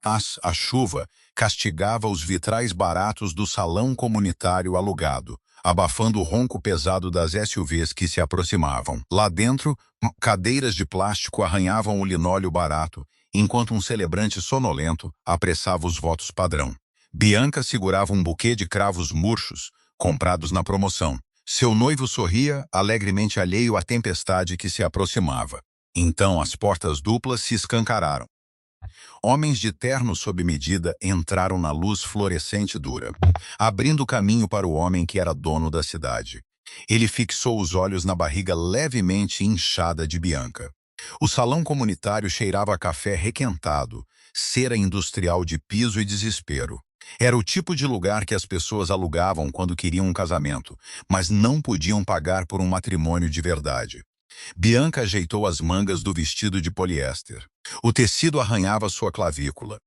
A chuva castigava os vitrais baratos do salão comunitário alugado, abafando o ronco pesado das SUVs que se aproximavam. Lá dentro, cadeiras de plástico arranhavam o linóleo barato, enquanto um celebrante sonolento apressava os votos padrão. Bianca segurava um buquê de cravos murchos, comprados na promoção. Seu noivo sorria, alegremente alheio à tempestade que se aproximava. Então as portas duplas se escancararam. Homens de terno sob medida entraram na luz fluorescente dura, abrindo caminho para o homem que era dono da cidade. Ele fixou os olhos na barriga levemente inchada de Bianca. O salão comunitário cheirava a café requentado, cera industrial de piso e desespero. Era o tipo de lugar que as pessoas alugavam quando queriam um casamento, mas não podiam pagar por um matrimônio de verdade. Bianca ajeitou as mangas do vestido de poliéster. O tecido arranhava sua clavícula.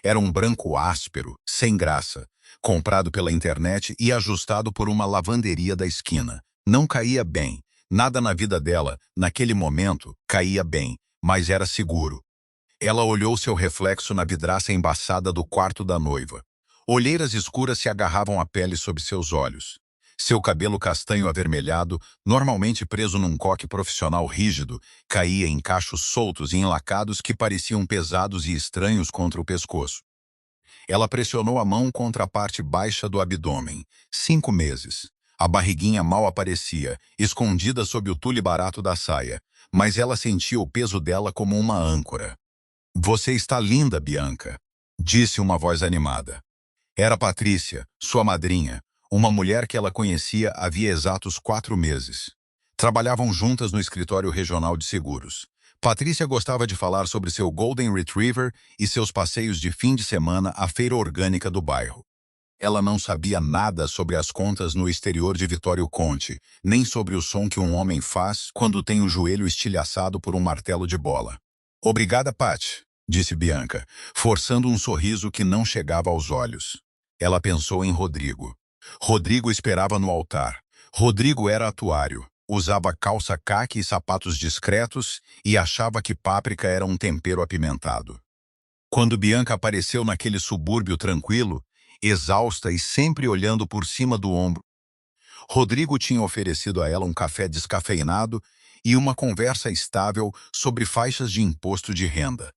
Era um branco áspero, sem graça, comprado pela internet e ajustado por uma lavanderia da esquina. Não caía bem. Nada na vida dela, naquele momento, caía bem, mas era seguro. Ela olhou seu reflexo na vidraça embaçada do quarto da noiva. Olheiras escuras se agarravam à pele sob seus olhos. Seu cabelo castanho avermelhado, normalmente preso num coque profissional rígido, caía em cachos soltos e enlacados que pareciam pesados e estranhos contra o pescoço. Ela pressionou a mão contra a parte baixa do abdômen. 5 meses. A barriguinha mal aparecia, escondida sob o tule barato da saia, mas ela sentia o peso dela como uma âncora. "Você está linda, Bianca", disse uma voz animada. Era Patrícia, sua madrinha, uma mulher que ela conhecia havia exatos 4 meses. Trabalhavam juntas no escritório regional de seguros. Patrícia gostava de falar sobre seu Golden Retriever e seus passeios de fim de semana à feira orgânica do bairro. Ela não sabia nada sobre as contas no exterior de Vitório Conte, nem sobre o som que um homem faz quando tem o joelho estilhaçado por um martelo de bola. "Obrigada, Pat", disse Bianca, forçando um sorriso que não chegava aos olhos. Ela pensou em Rodrigo. Rodrigo esperava no altar. Rodrigo era atuário, usava calça caque e sapatos discretos e achava que páprica era um tempero apimentado. Quando Bianca apareceu naquele subúrbio tranquilo, exausta e sempre olhando por cima do ombro, Rodrigo tinha oferecido a ela um café descafeinado e uma conversa estável sobre faixas de imposto de renda.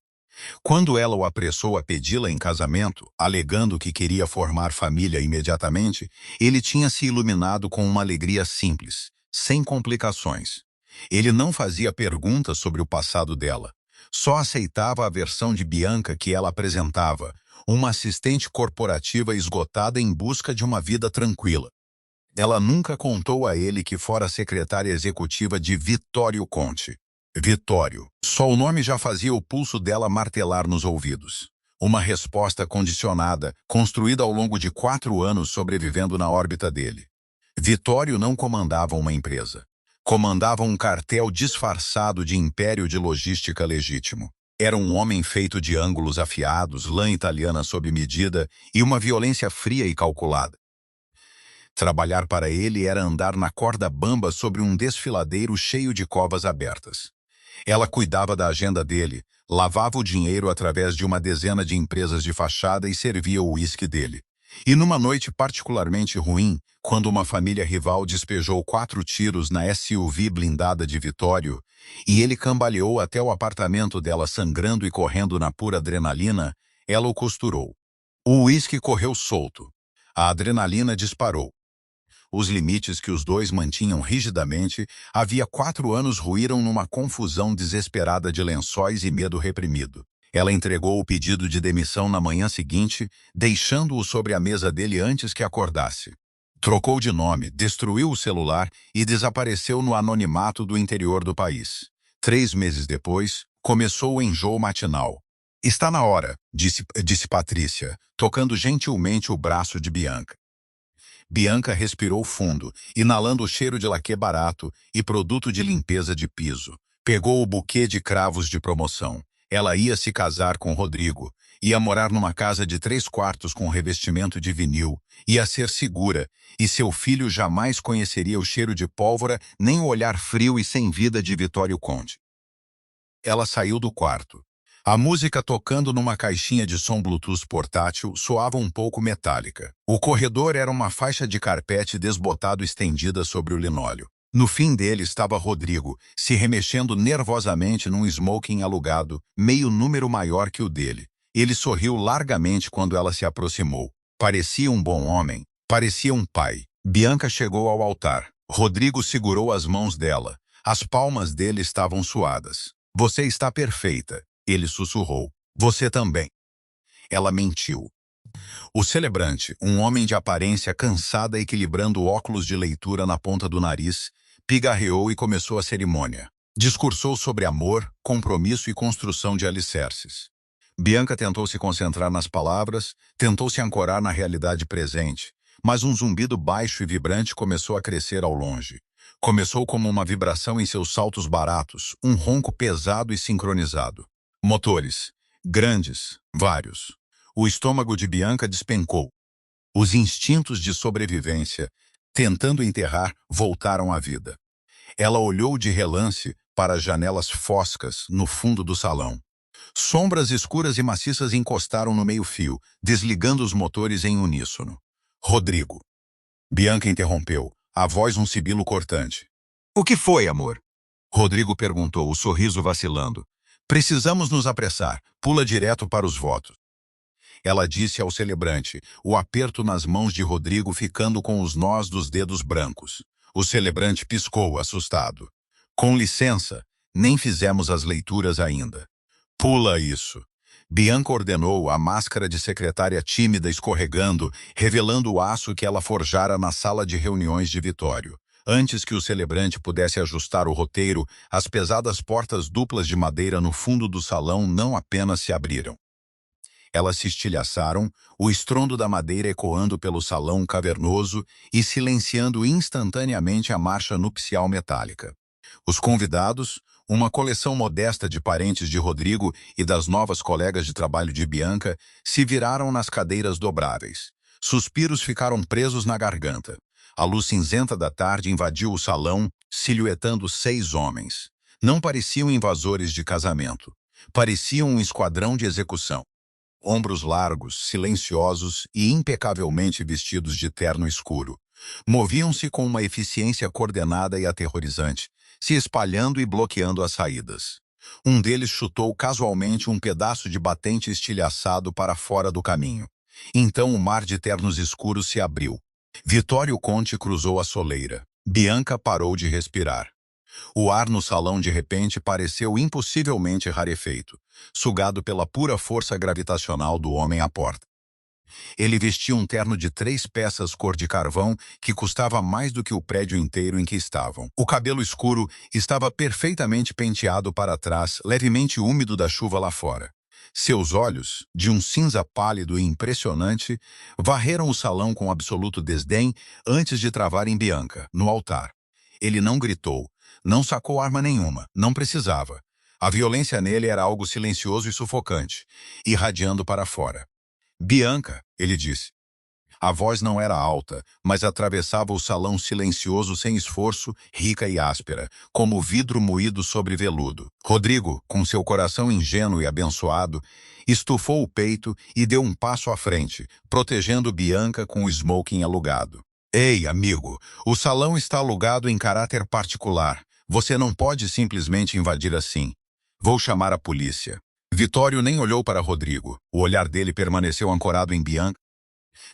Quando ela o apressou a pedi-la em casamento, alegando que queria formar família imediatamente, ele tinha se iluminado com uma alegria simples, sem complicações. Ele não fazia perguntas sobre o passado dela, só aceitava a versão de Bianca que ela apresentava, uma assistente corporativa esgotada em busca de uma vida tranquila. Ela nunca contou a ele que fora secretária executiva de Vitório Conte. Vitório. Só o nome já fazia o pulso dela martelar nos ouvidos. Uma resposta condicionada, construída ao longo de 4 anos sobrevivendo na órbita dele. Vitório não comandava uma empresa. Comandava um cartel disfarçado de império de logística legítimo. Era um homem feito de ângulos afiados, lã italiana sob medida e uma violência fria e calculada. Trabalhar para ele era andar na corda bamba sobre um desfiladeiro cheio de covas abertas. Ela cuidava da agenda dele, lavava o dinheiro através de uma dezena de empresas de fachada e servia o uísque dele. E numa noite particularmente ruim, quando uma família rival despejou 4 tiros na SUV blindada de Vitório, e ele cambaleou até o apartamento dela sangrando e correndo na pura adrenalina, ela o costurou. O uísque correu solto. A adrenalina disparou. Os limites que os dois mantinham rigidamente havia 4 anos ruíram numa confusão desesperada de lençóis e medo reprimido. Ela entregou o pedido de demissão na manhã seguinte, deixando-o sobre a mesa dele antes que acordasse. Trocou de nome, destruiu o celular e desapareceu no anonimato do interior do país. 3 meses depois, começou o enjoo matinal. "Está na hora", disse Patrícia, tocando gentilmente o braço de Bianca. Bianca respirou fundo, inalando o cheiro de laque barato e produto de limpeza de piso. Pegou o buquê de cravos de promoção. Ela ia se casar com Rodrigo, ia morar numa casa de 3 quartos com revestimento de vinil, ia ser segura, e seu filho jamais conheceria o cheiro de pólvora nem o olhar frio e sem vida de Vitório Conte. Ela saiu do quarto. A música tocando numa caixinha de som Bluetooth portátil soava um pouco metálica. O corredor era uma faixa de carpete desbotado estendida sobre o linóleo. No fim dele estava Rodrigo, se remexendo nervosamente num smoking alugado, meio número maior que o dele. Ele sorriu largamente quando ela se aproximou. Parecia um bom homem. Parecia um pai. Bianca chegou ao altar. Rodrigo segurou as mãos dela. As palmas dele estavam suadas. Você está perfeita, ele sussurrou. Você também. Ela mentiu. O celebrante, um homem de aparência cansada equilibrando óculos de leitura na ponta do nariz, pigarreou e começou a cerimônia. Discursou sobre amor, compromisso e construção de alicerces. Bianca tentou se concentrar nas palavras, tentou se ancorar na realidade presente, mas um zumbido baixo e vibrante começou a crescer ao longe. Começou como uma vibração em seus saltos baratos, um ronco pesado e sincronizado. Motores. Grandes. Vários. O estômago de Bianca despencou. Os instintos de sobrevivência, tentando enterrar, voltaram à vida. Ela olhou de relance para as janelas foscas no fundo do salão. Sombras escuras e maciças encostaram no meio-fio, desligando os motores em uníssono. Rodrigo. Bianca interrompeu, a voz um sibilo cortante. O que foi, amor? Rodrigo perguntou, o sorriso vacilando. Precisamos nos apressar. Pula direto para os votos. Ela disse ao celebrante, o aperto nas mãos de Rodrigo ficando com os nós dos dedos brancos. O celebrante piscou, assustado. Com licença, nem fizemos as leituras ainda. Pula isso. Bianca ordenou, a máscara de secretária tímida escorregando, revelando o aço que ela forjara na sala de reuniões de Vitório. Antes que o celebrante pudesse ajustar o roteiro, as pesadas portas duplas de madeira no fundo do salão não apenas se abriram. Elas se estilhaçaram, o estrondo da madeira ecoando pelo salão cavernoso e silenciando instantaneamente a marcha nupcial metálica. Os convidados, uma coleção modesta de parentes de Rodrigo e das novas colegas de trabalho de Bianca, se viraram nas cadeiras dobráveis. Suspiros ficaram presos na garganta. A luz cinzenta da tarde invadiu o salão, silhuetando 6 homens. Não pareciam invasores de casamento. Pareciam um esquadrão de execução. Ombros largos, silenciosos e impecavelmente vestidos de terno escuro. Moviam-se com uma eficiência coordenada e aterrorizante, se espalhando e bloqueando as saídas. Um deles chutou casualmente um pedaço de batente estilhaçado para fora do caminho. Então o mar de ternos escuros se abriu. Vitório Conte cruzou a soleira. Bianca parou de respirar. O ar no salão de repente pareceu impossivelmente rarefeito, sugado pela pura força gravitacional do homem à porta. Ele vestia um terno de 3 peças cor de carvão que custava mais do que o prédio inteiro em que estavam. O cabelo escuro estava perfeitamente penteado para trás, levemente úmido da chuva lá fora. Seus olhos, de um cinza pálido e impressionante, varreram o salão com absoluto desdém antes de travar em Bianca, no altar. Ele não gritou, não sacou arma nenhuma, não precisava. A violência nele era algo silencioso e sufocante, irradiando para fora. Bianca, ele disse. A voz não era alta, mas atravessava o salão silencioso sem esforço, rica e áspera, como vidro moído sobre veludo. Rodrigo, com seu coração ingênuo e abençoado, estufou o peito e deu um passo à frente, protegendo Bianca com o smoking alugado. Ei, amigo, o salão está alugado em caráter particular. Você não pode simplesmente invadir assim. Vou chamar a polícia. Vitório nem olhou para Rodrigo. O olhar dele permaneceu ancorado em Bianca,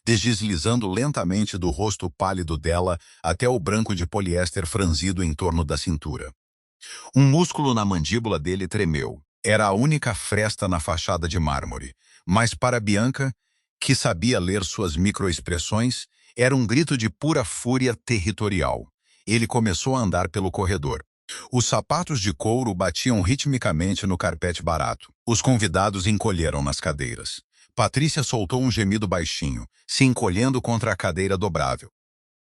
deslizando lentamente do rosto pálido dela até o branco de poliéster franzido em torno da cintura. Um músculo na mandíbula dele tremeu. Era a única fresta na fachada de mármore. Mas para Bianca, que sabia ler suas microexpressões, era um grito de pura fúria territorial. Ele começou a andar pelo corredor. Os sapatos de couro batiam ritmicamente no carpete barato. Os convidados encolheram nas cadeiras. Patrícia soltou um gemido baixinho, se encolhendo contra a cadeira dobrável.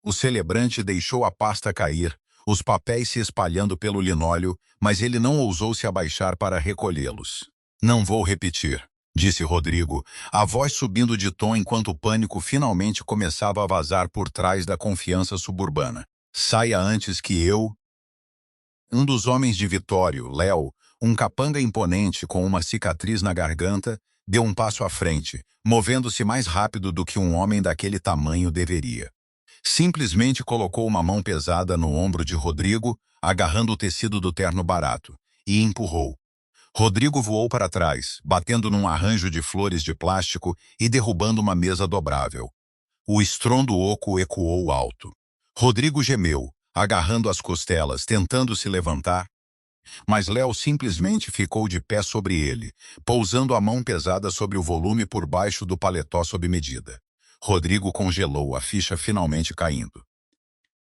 O celebrante deixou a pasta cair, os papéis se espalhando pelo linóleo, mas ele não ousou se abaixar para recolhê-los. Não vou repetir, disse Rodrigo, a voz subindo de tom enquanto o pânico finalmente começava a vazar por trás da confiança suburbana. Saia antes que eu... Um dos homens de Vitório, Léo, Um capanga imponente com uma cicatriz na garganta deu um passo à frente, movendo-se mais rápido do que um homem daquele tamanho deveria. Simplesmente colocou uma mão pesada no ombro de Rodrigo, agarrando o tecido do terno barato, e empurrou. Rodrigo voou para trás, batendo num arranjo de flores de plástico e derrubando uma mesa dobrável. O estrondo oco ecoou alto. Rodrigo gemeu, agarrando as costelas, tentando se levantar, mas Léo simplesmente ficou de pé sobre ele, pousando a mão pesada sobre o volume por baixo do paletó sob medida. Rodrigo congelou, a ficha finalmente caindo.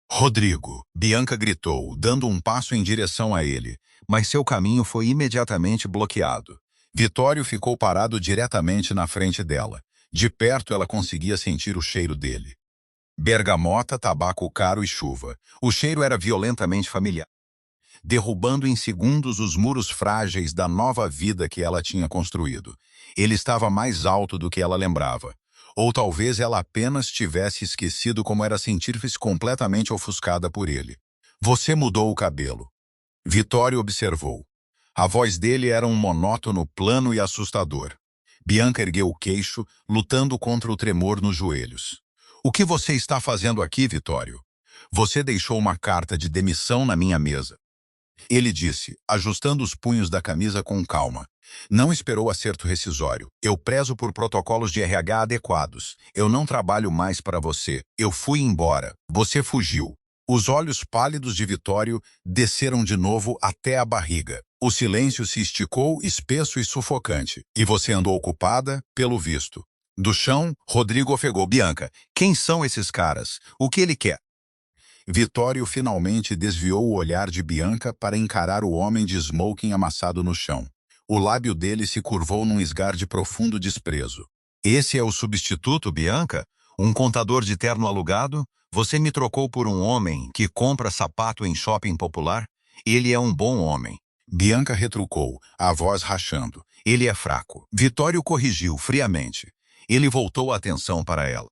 Rodrigo! Bianca gritou, dando um passo em direção a ele, mas seu caminho foi imediatamente bloqueado. Vitório ficou parado diretamente na frente dela. De perto ela conseguia sentir o cheiro dele. Bergamota, tabaco caro e chuva. O cheiro era violentamente familiar, derrubando em segundos os muros frágeis da nova vida que ela tinha construído. Ele estava mais alto do que ela lembrava. Ou talvez ela apenas tivesse esquecido como era sentir-se completamente ofuscada por ele. Você mudou o cabelo. Vitório observou. A voz dele era um monótono plano e assustador. Bianca ergueu o queixo, lutando contra o tremor nos joelhos. O que você está fazendo aqui, Vitório? Você deixou uma carta de demissão na minha mesa. Ele disse, ajustando os punhos da camisa com calma. Não esperou acerto rescisório. Eu prezo por protocolos de RH adequados. Eu não trabalho mais para você. Eu fui embora. Você fugiu. Os olhos pálidos de Vitório desceram de novo até a barriga. O silêncio se esticou, espesso e sufocante. E você andou ocupada, pelo visto. Do chão, Rodrigo ofegou. Bianca, quem são esses caras? O que ele quer? Vitório finalmente desviou o olhar de Bianca para encarar o homem de smoking amassado no chão. O lábio dele se curvou num esgar de profundo desprezo. Esse é o substituto, Bianca? Um contador de terno alugado? Você me trocou por um homem que compra sapato em shopping popular? Ele é um bom homem. Bianca retrucou, a voz rachando. Ele é fraco. Vitório corrigiu friamente. Ele voltou a atenção para ela.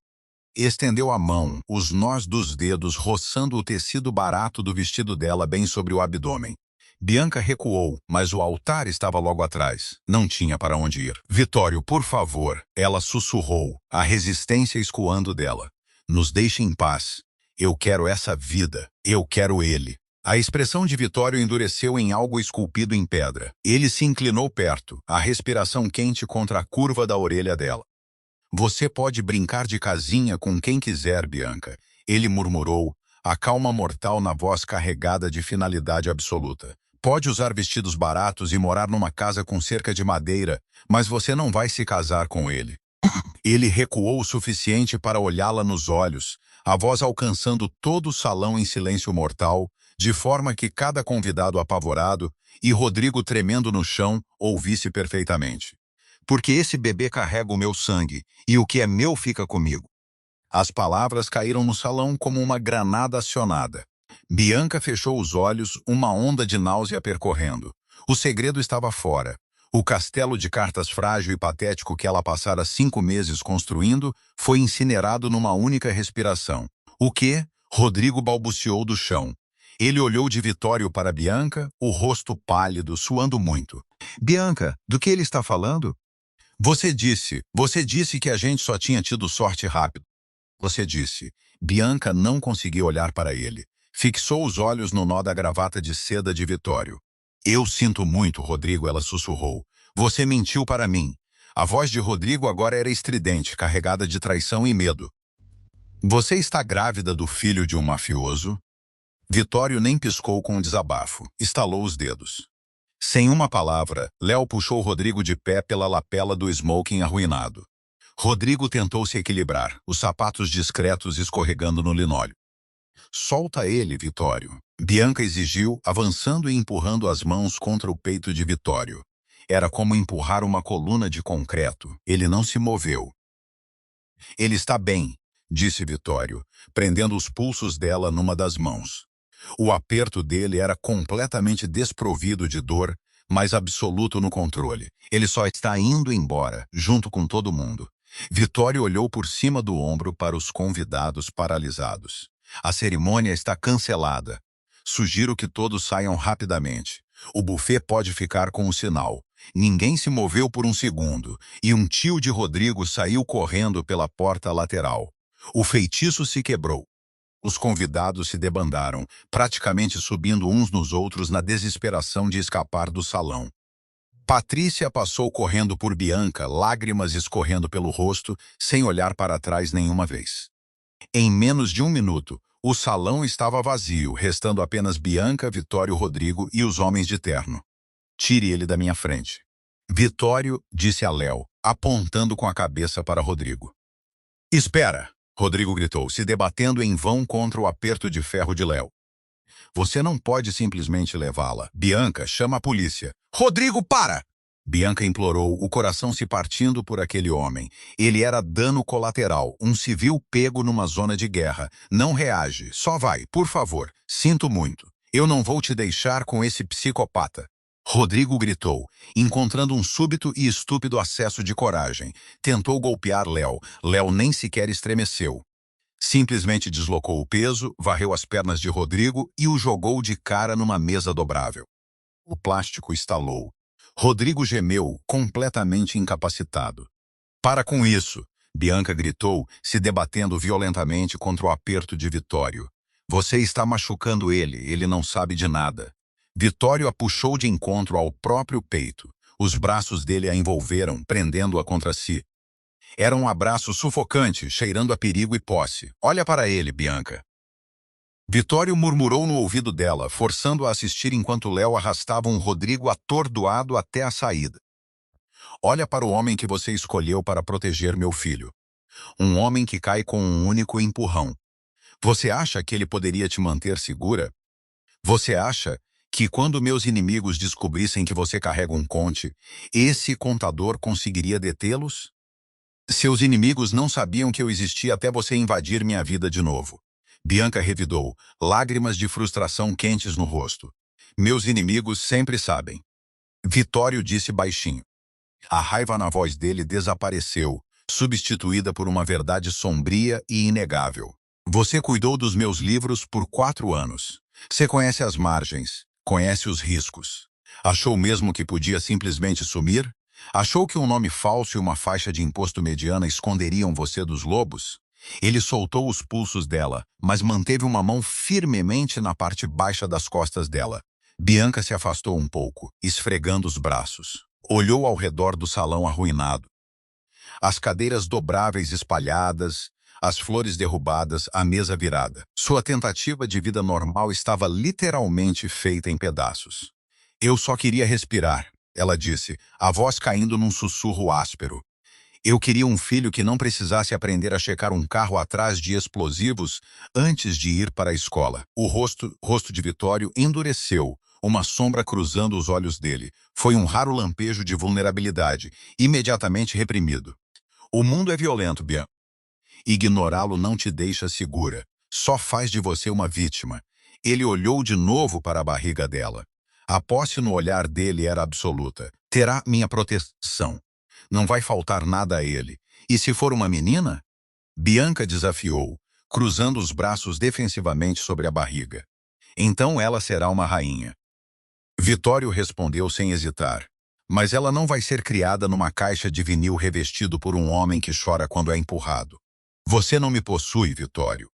Estendeu a mão, os nós dos dedos roçando o tecido barato do vestido dela bem sobre o abdômen. Bianca recuou, mas o altar estava logo atrás. Não tinha para onde ir. Vitório, por favor, ela sussurrou, a resistência escoando dela. Nos deixe em paz. Eu quero essa vida. Eu quero ele. A expressão de Vitório endureceu em algo esculpido em pedra. Ele se inclinou perto, a respiração quente contra a curva da orelha dela. Você pode brincar de casinha com quem quiser, Bianca. Ele murmurou, a calma mortal na voz carregada de finalidade absoluta. Pode usar vestidos baratos e morar numa casa com cerca de madeira, mas você não vai se casar com ele. Ele recuou o suficiente para olhá-la nos olhos, a voz alcançando todo o salão em silêncio mortal, de forma que cada convidado apavorado e Rodrigo tremendo no chão ouvisse perfeitamente. Porque esse bebê carrega o meu sangue, e o que é meu fica comigo. As palavras caíram no salão como uma granada acionada. Bianca fechou os olhos, uma onda de náusea percorrendo. O segredo estava fora. O castelo de cartas frágil e patético que ela passara 5 meses construindo foi incinerado numa única respiração. O quê? Rodrigo balbuciou do chão. Ele olhou de Vitório para Bianca, o rosto pálido, suando muito. Bianca, do que ele está falando? Você disse que a gente só tinha tido sorte rápido. Você disse. Bianca não conseguiu olhar para ele. Fixou os olhos no nó da gravata de seda de Vitório. Eu sinto muito, Rodrigo, ela sussurrou. Você mentiu para mim. A voz de Rodrigo agora era estridente, carregada de traição e medo. Você está grávida do filho de um mafioso? Vitório nem piscou com um desabafo. Estalou os dedos. Sem uma palavra, Léo puxou Rodrigo de pé pela lapela do smoking arruinado. Rodrigo tentou se equilibrar, os sapatos discretos escorregando no linóleo. Solta ele, Vitório. Bianca exigiu, avançando e empurrando as mãos contra o peito de Vitório. Era como empurrar uma coluna de concreto. Ele não se moveu. Ele está bem, disse Vitório, prendendo os pulsos dela numa das mãos. O aperto dele era completamente desprovido de dor, mas absoluto no controle. Ele só está indo embora, junto com todo mundo. Vitório olhou por cima do ombro para os convidados paralisados. A cerimônia está cancelada. Sugiro que todos saiam rapidamente. O buffet pode ficar com o sinal. Ninguém se moveu por um segundo, e um tio de Rodrigo saiu correndo pela porta lateral. O feitiço se quebrou. Os convidados se debandaram, praticamente subindo uns nos outros na desesperação de escapar do salão. Patrícia passou correndo por Bianca, lágrimas escorrendo pelo rosto, sem olhar para trás nenhuma vez. Em menos de um minuto, o salão estava vazio, restando apenas Bianca, Vitório, Rodrigo e os homens de terno. Tire ele da minha frente. Vitório disse a Léo, apontando com a cabeça para Rodrigo. Espera! Rodrigo gritou, se debatendo em vão contra o aperto de ferro de Léo. Você não pode simplesmente levá-la. Bianca, chama a polícia. Rodrigo, para! Bianca implorou, o coração se partindo por aquele homem. Ele era dano colateral, um civil pego numa zona de guerra. Não reage, só vai, por favor. Sinto muito. Eu não vou te deixar com esse psicopata. Rodrigo gritou, encontrando um súbito e estúpido acesso de coragem. Tentou golpear Léo. Léo nem sequer estremeceu. Simplesmente deslocou o peso, varreu as pernas de Rodrigo e o jogou de cara numa mesa dobrável. O plástico estalou. Rodrigo gemeu, completamente incapacitado. Para com isso! Bianca gritou, se debatendo violentamente contra o aperto de Vitório. Você está machucando ele não sabe de nada. Vitório a puxou de encontro ao próprio peito. Os braços dele a envolveram, prendendo-a contra si. Era um abraço sufocante, cheirando a perigo e posse. Olha para ele, Bianca. Vitório murmurou no ouvido dela, forçando-a a assistir enquanto Léo arrastava um Rodrigo atordoado até a saída. Olha para o homem que você escolheu para proteger meu filho. Um homem que cai com um único empurrão. Você acha que ele poderia te manter segura? Você acha que quando meus inimigos descobrissem que você carrega um conte, esse contador conseguiria detê-los? Seus inimigos não sabiam que eu existia até você invadir minha vida de novo. Bianca revidou, lágrimas de frustração quentes no rosto. Meus inimigos sempre sabem. Vitório disse baixinho. A raiva na voz dele desapareceu, substituída por uma verdade sombria e inegável. Você cuidou dos meus livros por 4 anos. Você conhece as margens, conhece os riscos. Achou mesmo que podia simplesmente sumir? Achou que um nome falso e uma faixa de imposto mediana esconderiam você dos lobos? Ele soltou os pulsos dela, mas manteve uma mão firmemente na parte baixa das costas dela. Bianca se afastou um pouco, esfregando os braços. Olhou ao redor do salão arruinado. As cadeiras dobráveis espalhadas, as flores derrubadas, a mesa virada. Sua tentativa de vida normal estava literalmente feita em pedaços. Eu só queria respirar, ela disse, a voz caindo num sussurro áspero. Eu queria um filho que não precisasse aprender a checar um carro atrás de explosivos antes de ir para a escola. O rosto de Vitório endureceu, uma sombra cruzando os olhos dele. Foi um raro lampejo de vulnerabilidade, imediatamente reprimido. O mundo é violento, Bianca. Ignorá-lo não te deixa segura. Só faz de você uma vítima. Ele olhou de novo para a barriga dela. A posse no olhar dele era absoluta. Terá minha proteção. Não vai faltar nada a ele. E se for uma menina? Bianca desafiou, cruzando os braços defensivamente sobre a barriga. Então ela será uma rainha. Vitório respondeu sem hesitar. Mas ela não vai ser criada numa caixa de vinil revestido por um homem que chora quando é empurrado. Você não me possui, Vitório.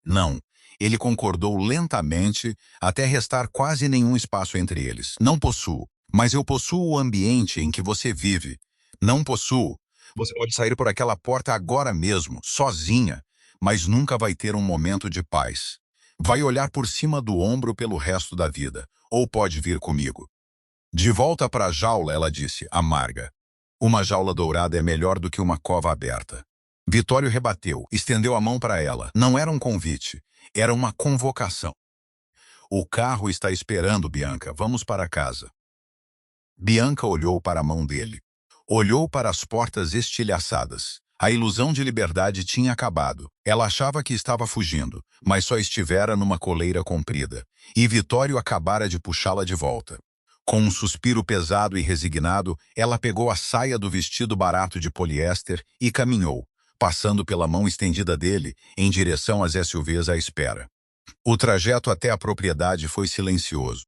Não. Ele concordou lentamente, até restar quase nenhum espaço entre eles. Não possuo, mas eu possuo o ambiente em que você vive. Não possuo. Você pode sair por aquela porta agora mesmo, sozinha, mas nunca vai ter um momento de paz. Vai olhar por cima do ombro pelo resto da vida, ou pode vir comigo. De volta para a jaula, ela disse, amarga. Uma jaula dourada é melhor do que uma cova aberta. Vitório rebateu, estendeu a mão para ela. Não era um convite, era uma convocação. O carro está esperando, Bianca. Vamos para casa. Bianca olhou para a mão dele. Olhou para as portas estilhaçadas. A ilusão de liberdade tinha acabado. Ela achava que estava fugindo, mas só estivera numa coleira comprida. E Vitório acabara de puxá-la de volta. Com um suspiro pesado e resignado, ela pegou a saia do vestido barato de poliéster e caminhou, passando pela mão estendida dele, em direção às SUVs à espera. O trajeto até a propriedade foi silencioso.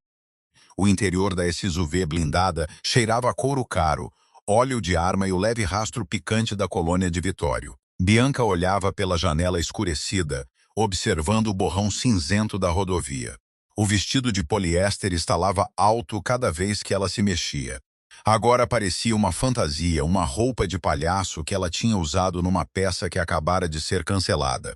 O interior da SUV blindada cheirava a couro caro, óleo de arma e o leve rastro picante da colônia de Vitório. Bianca olhava pela janela escurecida, observando o borrão cinzento da rodovia. O vestido de poliéster estalava alto cada vez que ela se mexia. Agora parecia uma fantasia, uma roupa de palhaço que ela tinha usado numa peça que acabara de ser cancelada.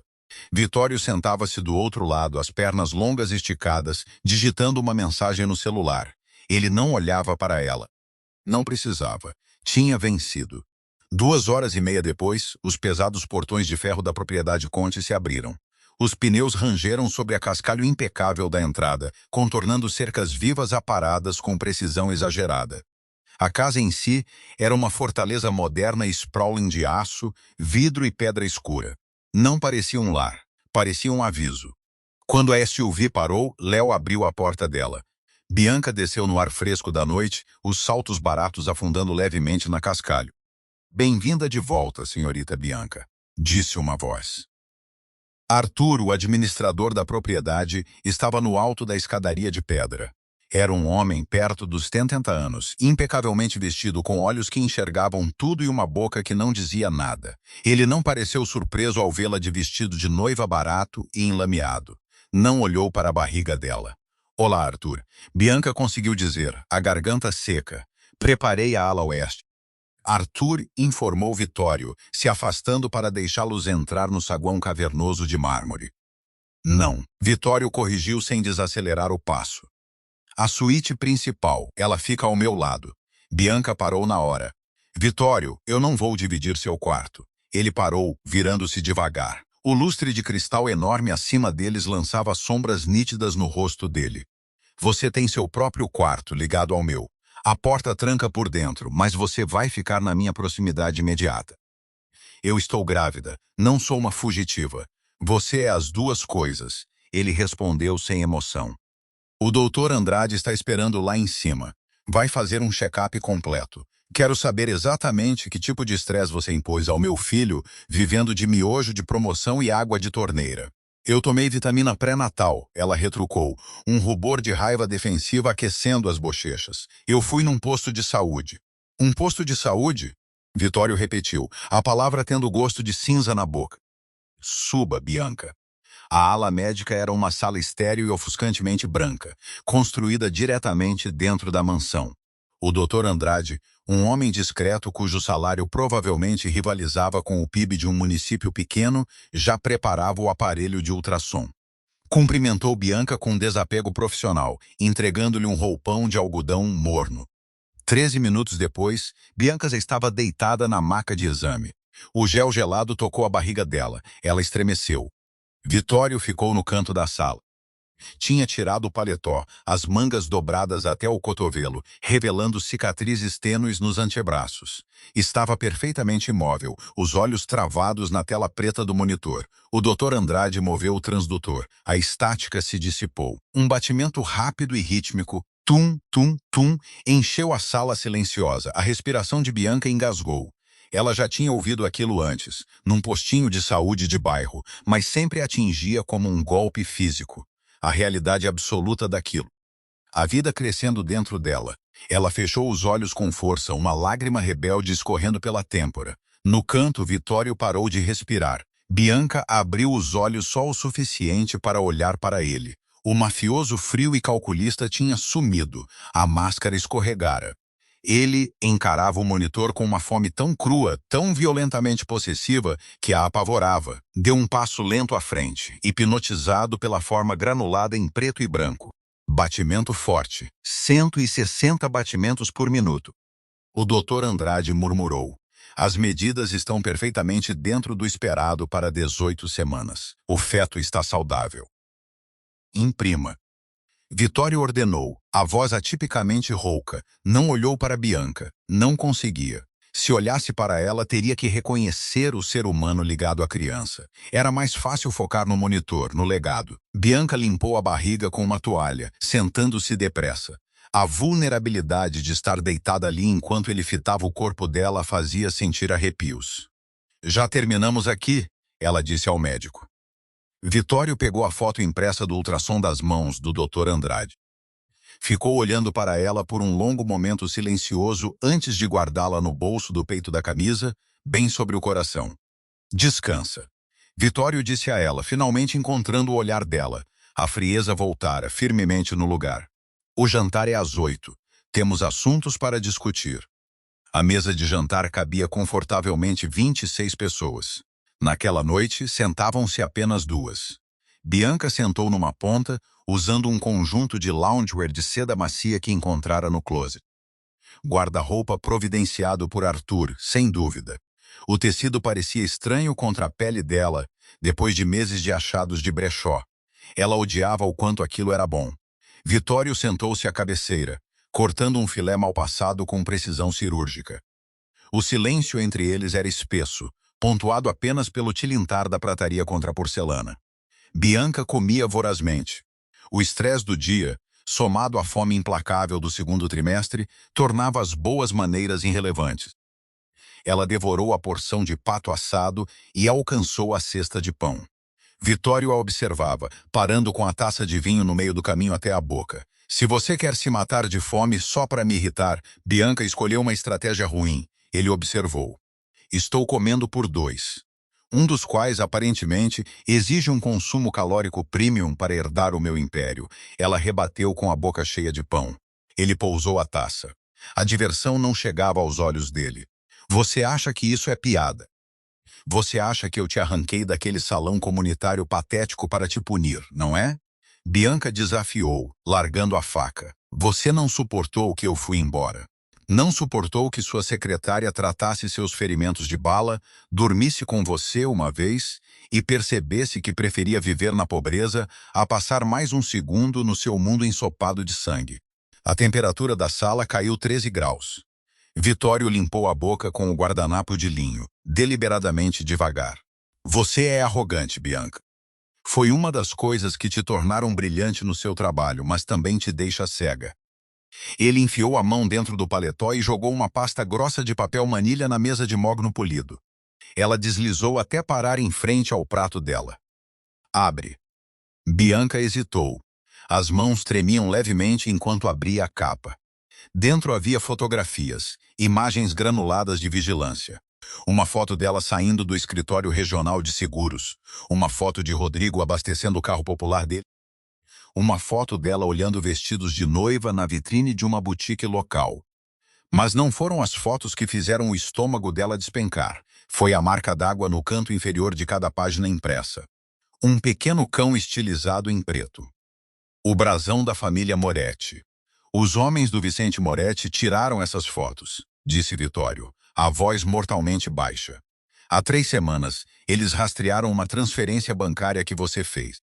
Vitório sentava-se do outro lado, as pernas longas esticadas, digitando uma mensagem no celular. Ele não olhava para ela. Não precisava. Tinha vencido. 2 horas e meia depois, os pesados portões de ferro da propriedade Conte se abriram. Os pneus rangeram sobre a cascalho impecável da entrada, contornando cercas vivas aparadas com precisão exagerada. A casa em si era uma fortaleza moderna e sprawling de aço, vidro e pedra escura. Não parecia um lar, parecia um aviso. Quando a SUV parou, Léo abriu a porta dela. Bianca desceu no ar fresco da noite, os saltos baratos afundando levemente na cascalho. "Bem-vinda de volta, senhorita Bianca", disse uma voz. Arthur, o administrador da propriedade, estava no alto da escadaria de pedra. Era um homem perto dos 70 anos, impecavelmente vestido, com olhos que enxergavam tudo e uma boca que não dizia nada. Ele não pareceu surpreso ao vê-la de vestido de noiva barato e enlameado. Não olhou para a barriga dela. "Olá, Arthur." Bianca conseguiu dizer, a garganta seca. "Preparei a ala oeste." Arthur informou Vitório, se afastando para deixá-los entrar no saguão cavernoso de mármore. "Não." Vitório corrigiu sem desacelerar o passo. "A suíte principal, ela fica ao meu lado." Bianca parou na hora. "Vitório, eu não vou dividir seu quarto." Ele parou, virando-se devagar. O lustre de cristal enorme acima deles lançava sombras nítidas no rosto dele. "Você tem seu próprio quarto ligado ao meu. A porta tranca por dentro, mas você vai ficar na minha proximidade imediata." "Eu estou grávida, não sou uma fugitiva." "Você é as duas coisas," ele respondeu sem emoção. "O doutor Andrade está esperando lá em cima. Vai fazer um check-up completo. Quero saber exatamente que tipo de estresse você impôs ao meu filho, vivendo de miojo de promoção e água de torneira." "Eu tomei vitamina pré-natal," ela retrucou, um rubor de raiva defensiva aquecendo as bochechas. "Eu fui num posto de saúde." "Um posto de saúde?" Vitório repetiu, a palavra tendo gosto de cinza na boca. "Suba, Bianca." A ala médica era uma sala estéril e ofuscantemente branca, construída diretamente dentro da mansão. O Dr. Andrade, um homem discreto cujo salário provavelmente rivalizava com o PIB de um município pequeno, já preparava o aparelho de ultrassom. Cumprimentou Bianca com desapego profissional, entregando-lhe um roupão de algodão morno. 13 minutos depois, Bianca já estava deitada na maca de exame. O gel gelado tocou a barriga dela. Ela estremeceu. Vitório ficou no canto da sala. Tinha tirado o paletó, as mangas dobradas até o cotovelo, revelando cicatrizes tênues nos antebraços. Estava perfeitamente imóvel, os olhos travados na tela preta do monitor. O Dr. Andrade moveu o transdutor. A estática se dissipou. Um batimento rápido e rítmico, tum, tum, tum, encheu a sala silenciosa. A respiração de Bianca engasgou. Ela já tinha ouvido aquilo antes, num postinho de saúde de bairro, mas sempre atingia como um golpe físico. A realidade absoluta daquilo. A vida crescendo dentro dela. Ela fechou os olhos com força, uma lágrima rebelde escorrendo pela têmpora. No canto, Vitório parou de respirar. Bianca abriu os olhos só o suficiente para olhar para ele. O mafioso frio e calculista tinha sumido. A máscara escorregara. Ele encarava o monitor com uma fome tão crua, tão violentamente possessiva, que a apavorava. Deu um passo lento à frente, hipnotizado pela forma granulada em preto e branco. Batimento forte. 160 batimentos por minuto. O Dr. Andrade murmurou. "As medidas estão perfeitamente dentro do esperado para 18 semanas. O feto está saudável." "Imprima." Vitório ordenou, a voz atipicamente rouca. Não olhou para Bianca. Não conseguia. Se olhasse para ela, teria que reconhecer o ser humano ligado à criança. Era mais fácil focar no monitor, no legado. Bianca limpou a barriga com uma toalha, sentando-se depressa. A vulnerabilidade de estar deitada ali enquanto ele fitava o corpo dela a fazia sentir arrepios. "Já terminamos aqui," ela disse ao médico. Vitório pegou a foto impressa do ultrassom das mãos do Dr. Andrade. Ficou olhando para ela por um longo momento silencioso antes de guardá-la no bolso do peito da camisa, bem sobre o coração. Descansa. Vitório disse a ela, finalmente encontrando o olhar dela. A frieza voltara firmemente no lugar. O jantar é às 8. Temos assuntos para discutir. A mesa de jantar cabia confortavelmente 26 pessoas. Naquela noite, sentavam-se apenas duas. Bianca sentou numa ponta, usando um conjunto de loungewear de seda macia que encontrara no closet. Guarda-roupa providenciado por Arthur, sem dúvida. O tecido parecia estranho contra a pele dela, depois de meses de achados de brechó. Ela odiava o quanto aquilo era bom. Vitório sentou-se à cabeceira, cortando um filé mal passado com precisão cirúrgica. O silêncio entre eles era espesso, pontuado apenas pelo tilintar da prataria contra a porcelana. Bianca comia vorazmente. O estresse do dia, somado à fome implacável do segundo trimestre, tornava as boas maneiras irrelevantes. Ela devorou a porção de pato assado e alcançou a cesta de pão. Vitório a observava, parando com a taça de vinho no meio do caminho até a boca. Se você quer se matar de fome só para me irritar, Bianca escolheu uma estratégia ruim. Ele observou. Estou comendo por dois. Um dos quais, aparentemente, exige um consumo calórico premium para herdar o meu império. Ela rebateu com a boca cheia de pão. Ele pousou a taça. A diversão não chegava aos olhos dele. Você acha que isso é piada? Você acha que eu te arranquei daquele salão comunitário patético para te punir, não é? Bianca desafiou, largando a faca. Você não suportou que eu fui embora. Não suportou que sua secretária tratasse seus ferimentos de bala, dormisse com você uma vez e percebesse que preferia viver na pobreza a passar mais um segundo no seu mundo ensopado de sangue. A temperatura da sala caiu 13 graus. Vitório limpou a boca com o guardanapo de linho, deliberadamente devagar. Você é arrogante, Bianca. Foi uma das coisas que te tornaram brilhante no seu trabalho, mas também te deixa cega. Ele enfiou a mão dentro do paletó e jogou uma pasta grossa de papel manilha na mesa de mogno polido. Ela deslizou até parar em frente ao prato dela. Abre. Bianca hesitou. As mãos tremiam levemente enquanto abria a capa. Dentro havia fotografias, imagens granuladas de vigilância. Uma foto dela saindo do escritório regional de seguros. Uma foto de Rodrigo abastecendo o carro popular dele. Uma foto dela olhando vestidos de noiva na vitrine de uma boutique local. Mas não foram as fotos que fizeram o estômago dela despencar. Foi a marca d'água no canto inferior de cada página impressa. Um pequeno cão estilizado em preto. O brasão da família Moretti. Os homens do Vicente Moretti tiraram essas fotos, disse Vitório, a voz mortalmente baixa. Há 3 semanas, eles rastrearam uma transferência bancária que você fez.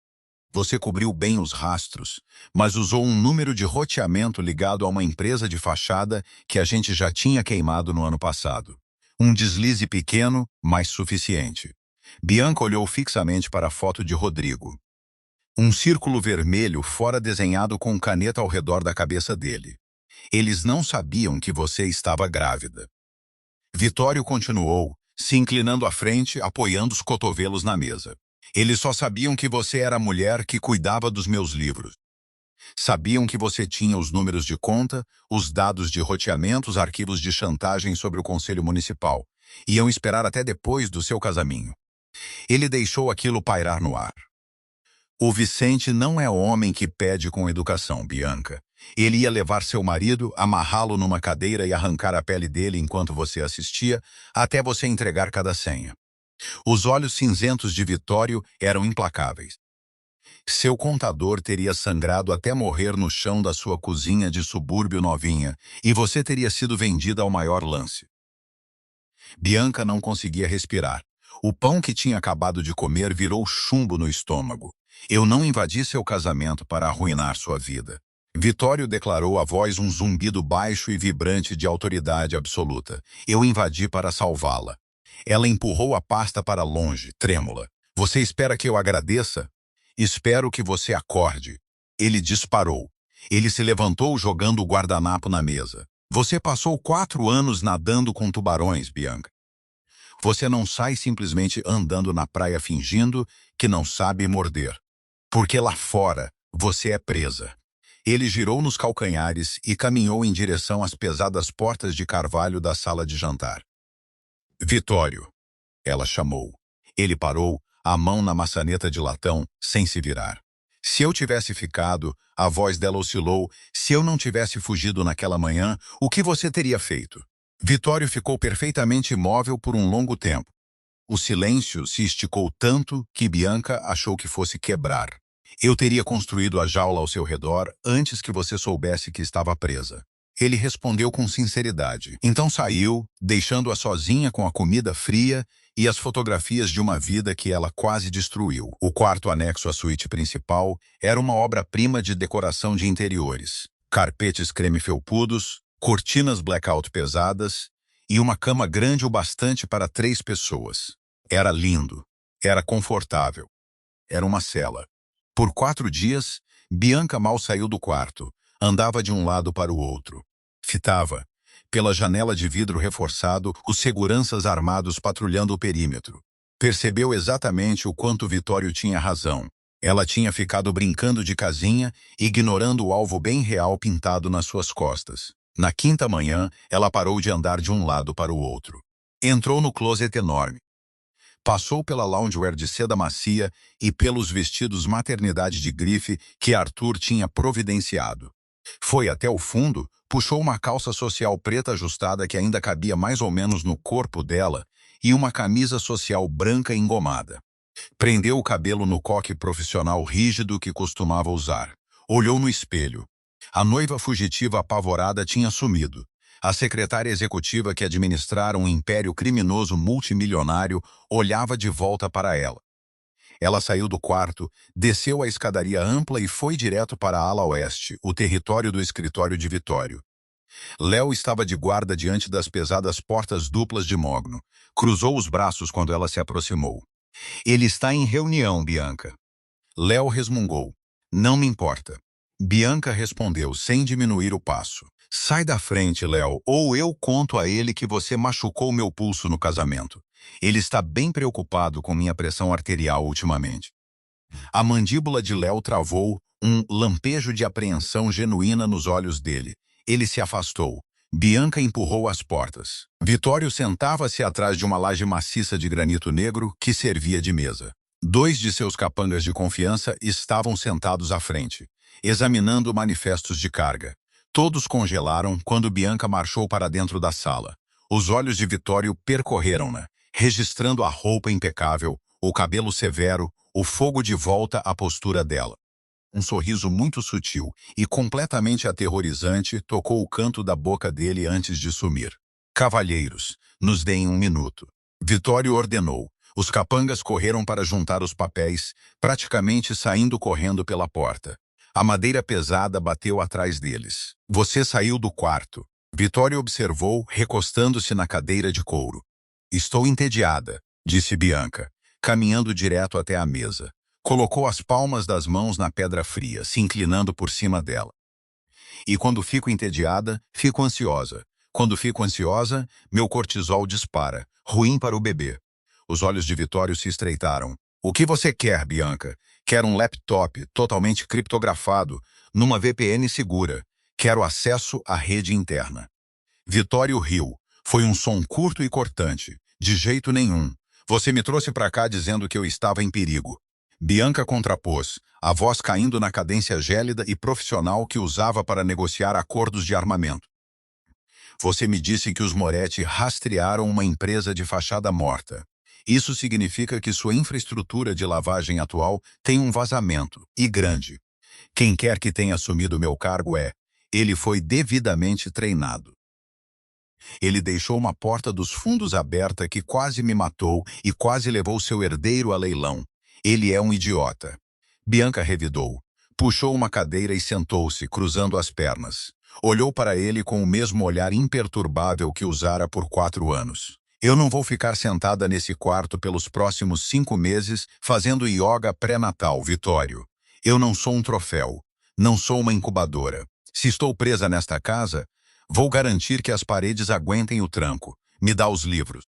Você cobriu bem os rastros, mas usou um número de roteamento ligado a uma empresa de fachada que a gente já tinha queimado no ano passado. Um deslize pequeno, mas suficiente. Bianca olhou fixamente para a foto de Rodrigo. Um círculo vermelho fora desenhado com caneta ao redor da cabeça dele. Eles não sabiam que você estava grávida. Vitório continuou, se inclinando à frente, apoiando os cotovelos na mesa. Eles só sabiam que você era a mulher que cuidava dos meus livros. Sabiam que você tinha os números de conta, os dados de roteamento, os arquivos de chantagem sobre o Conselho Municipal. Iam esperar até depois do seu casamento. Ele deixou aquilo pairar no ar. O Vicente não é homem que pede com educação, Bianca. Ele ia levar seu marido, amarrá-lo numa cadeira e arrancar a pele dele enquanto você assistia, até você entregar cada senha. Os olhos cinzentos de Vitório eram implacáveis. Seu contador teria sangrado até morrer no chão da sua cozinha de subúrbio novinha, e você teria sido vendida ao maior lance. Bianca não conseguia respirar. O pão que tinha acabado de comer virou chumbo no estômago. Eu não invadi seu casamento para arruinar sua vida. Vitório declarou a voz um zumbido baixo e vibrante de autoridade absoluta. Eu invadi para salvá-la. Ela empurrou a pasta para longe, trêmula. Você espera que eu agradeça? Espero que você acorde. Ele disparou. Ele se levantou jogando o guardanapo na mesa. Você passou 4 anos nadando com tubarões, Bianca. Você não sai simplesmente andando na praia fingindo que não sabe morder. Porque lá fora, você é presa. Ele girou nos calcanhares e caminhou em direção às pesadas portas de carvalho da sala de jantar. Vitório, ela chamou. Ele parou, a mão na maçaneta de latão, sem se virar. Se eu tivesse ficado, a voz dela oscilou, se eu não tivesse fugido naquela manhã, o que você teria feito? Vitório ficou perfeitamente imóvel por um longo tempo. O silêncio se esticou tanto que Bianca achou que fosse quebrar. Eu teria construído a jaula ao seu redor antes que você soubesse que estava presa. Ele respondeu com sinceridade. Então saiu, deixando-a sozinha com a comida fria e as fotografias de uma vida que ela quase destruiu. O quarto anexo à suíte principal era uma obra-prima de decoração de interiores. Carpetes creme felpudos, cortinas blackout pesadas e uma cama grande o bastante para 3 pessoas. Era lindo. Era confortável. Era uma cela. Por 4 dias, Bianca mal saiu do quarto. Andava de um lado para o outro. Fitava, pela janela de vidro reforçado, os seguranças armados patrulhando o perímetro. Percebeu exatamente o quanto Vitório tinha razão. Ela tinha ficado brincando de casinha, ignorando o alvo bem real pintado nas suas costas. Na quinta manhã, ela parou de andar de um lado para o outro. Entrou no closet enorme. Passou pela loungewear de seda macia e pelos vestidos maternidade de grife que Arthur tinha providenciado. Foi até o fundo, puxou uma calça social preta ajustada que ainda cabia mais ou menos no corpo dela e uma camisa social branca engomada. Prendeu o cabelo no coque profissional rígido que costumava usar. Olhou no espelho. A noiva fugitiva apavorada tinha sumido. A secretária executiva que administrara um império criminoso multimilionário olhava de volta para ela. Ela saiu do quarto, desceu a escadaria ampla e foi direto para a ala oeste, o território do escritório de Vitório. Léo estava de guarda diante das pesadas portas duplas de mogno. Cruzou os braços quando ela se aproximou. Ele está em reunião, Bianca. Léo resmungou. Não me importa. Bianca respondeu sem diminuir o passo. Sai da frente, Léo, ou eu conto a ele que você machucou meu pulso no casamento. Ele está bem preocupado com minha pressão arterial ultimamente. A mandíbula de Léo travou, um lampejo de apreensão genuína nos olhos dele. Ele se afastou. Bianca empurrou as portas. Vitório sentava-se atrás de uma laje maciça de granito negro que servia de mesa. 2 de seus capangas de confiança estavam sentados à frente, examinando manifestos de carga. Todos congelaram quando Bianca marchou para dentro da sala. Os olhos de Vitório percorreram-na, registrando a roupa impecável, o cabelo severo, o fogo de volta à postura dela. Um sorriso muito sutil e completamente aterrorizante tocou o canto da boca dele antes de sumir. Cavalheiros, nos deem 1 minuto. Vitório ordenou. Os capangas correram para juntar os papéis, praticamente saindo correndo pela porta. A madeira pesada bateu atrás deles. Você saiu do quarto. Vitório observou, recostando-se na cadeira de couro. Estou entediada, disse Bianca, caminhando direto até a mesa. Colocou as palmas das mãos na pedra fria, se inclinando por cima dela. E quando fico entediada, fico ansiosa. Quando fico ansiosa, meu cortisol dispara. Ruim para o bebê. Os olhos de Vitório se estreitaram. O que você quer, Bianca? Quero um laptop totalmente criptografado, numa VPN segura. Quero acesso à rede interna. Vitório riu. Foi um som curto e cortante. De jeito nenhum. Você me trouxe para cá dizendo que eu estava em perigo. Bianca contrapôs, a voz caindo na cadência gélida e profissional que usava para negociar acordos de armamento. Você me disse que os Moretti rastrearam uma empresa de fachada morta. Isso significa que sua infraestrutura de lavagem atual tem um vazamento, e grande. Quem quer que tenha assumido meu cargo ele foi devidamente treinado. Ele deixou uma porta dos fundos aberta que quase me matou e quase levou seu herdeiro a leilão. Ele é um idiota. Bianca revidou. Puxou uma cadeira e sentou-se, cruzando as pernas. Olhou para ele com o mesmo olhar imperturbável que usara por 4 anos. Eu não vou ficar sentada nesse quarto pelos próximos 5 meses fazendo yoga pré-natal, Vitório. Eu não sou um troféu. Não sou uma incubadora. Se estou presa nesta casa, vou garantir que as paredes aguentem o tranco. Me dá os livros.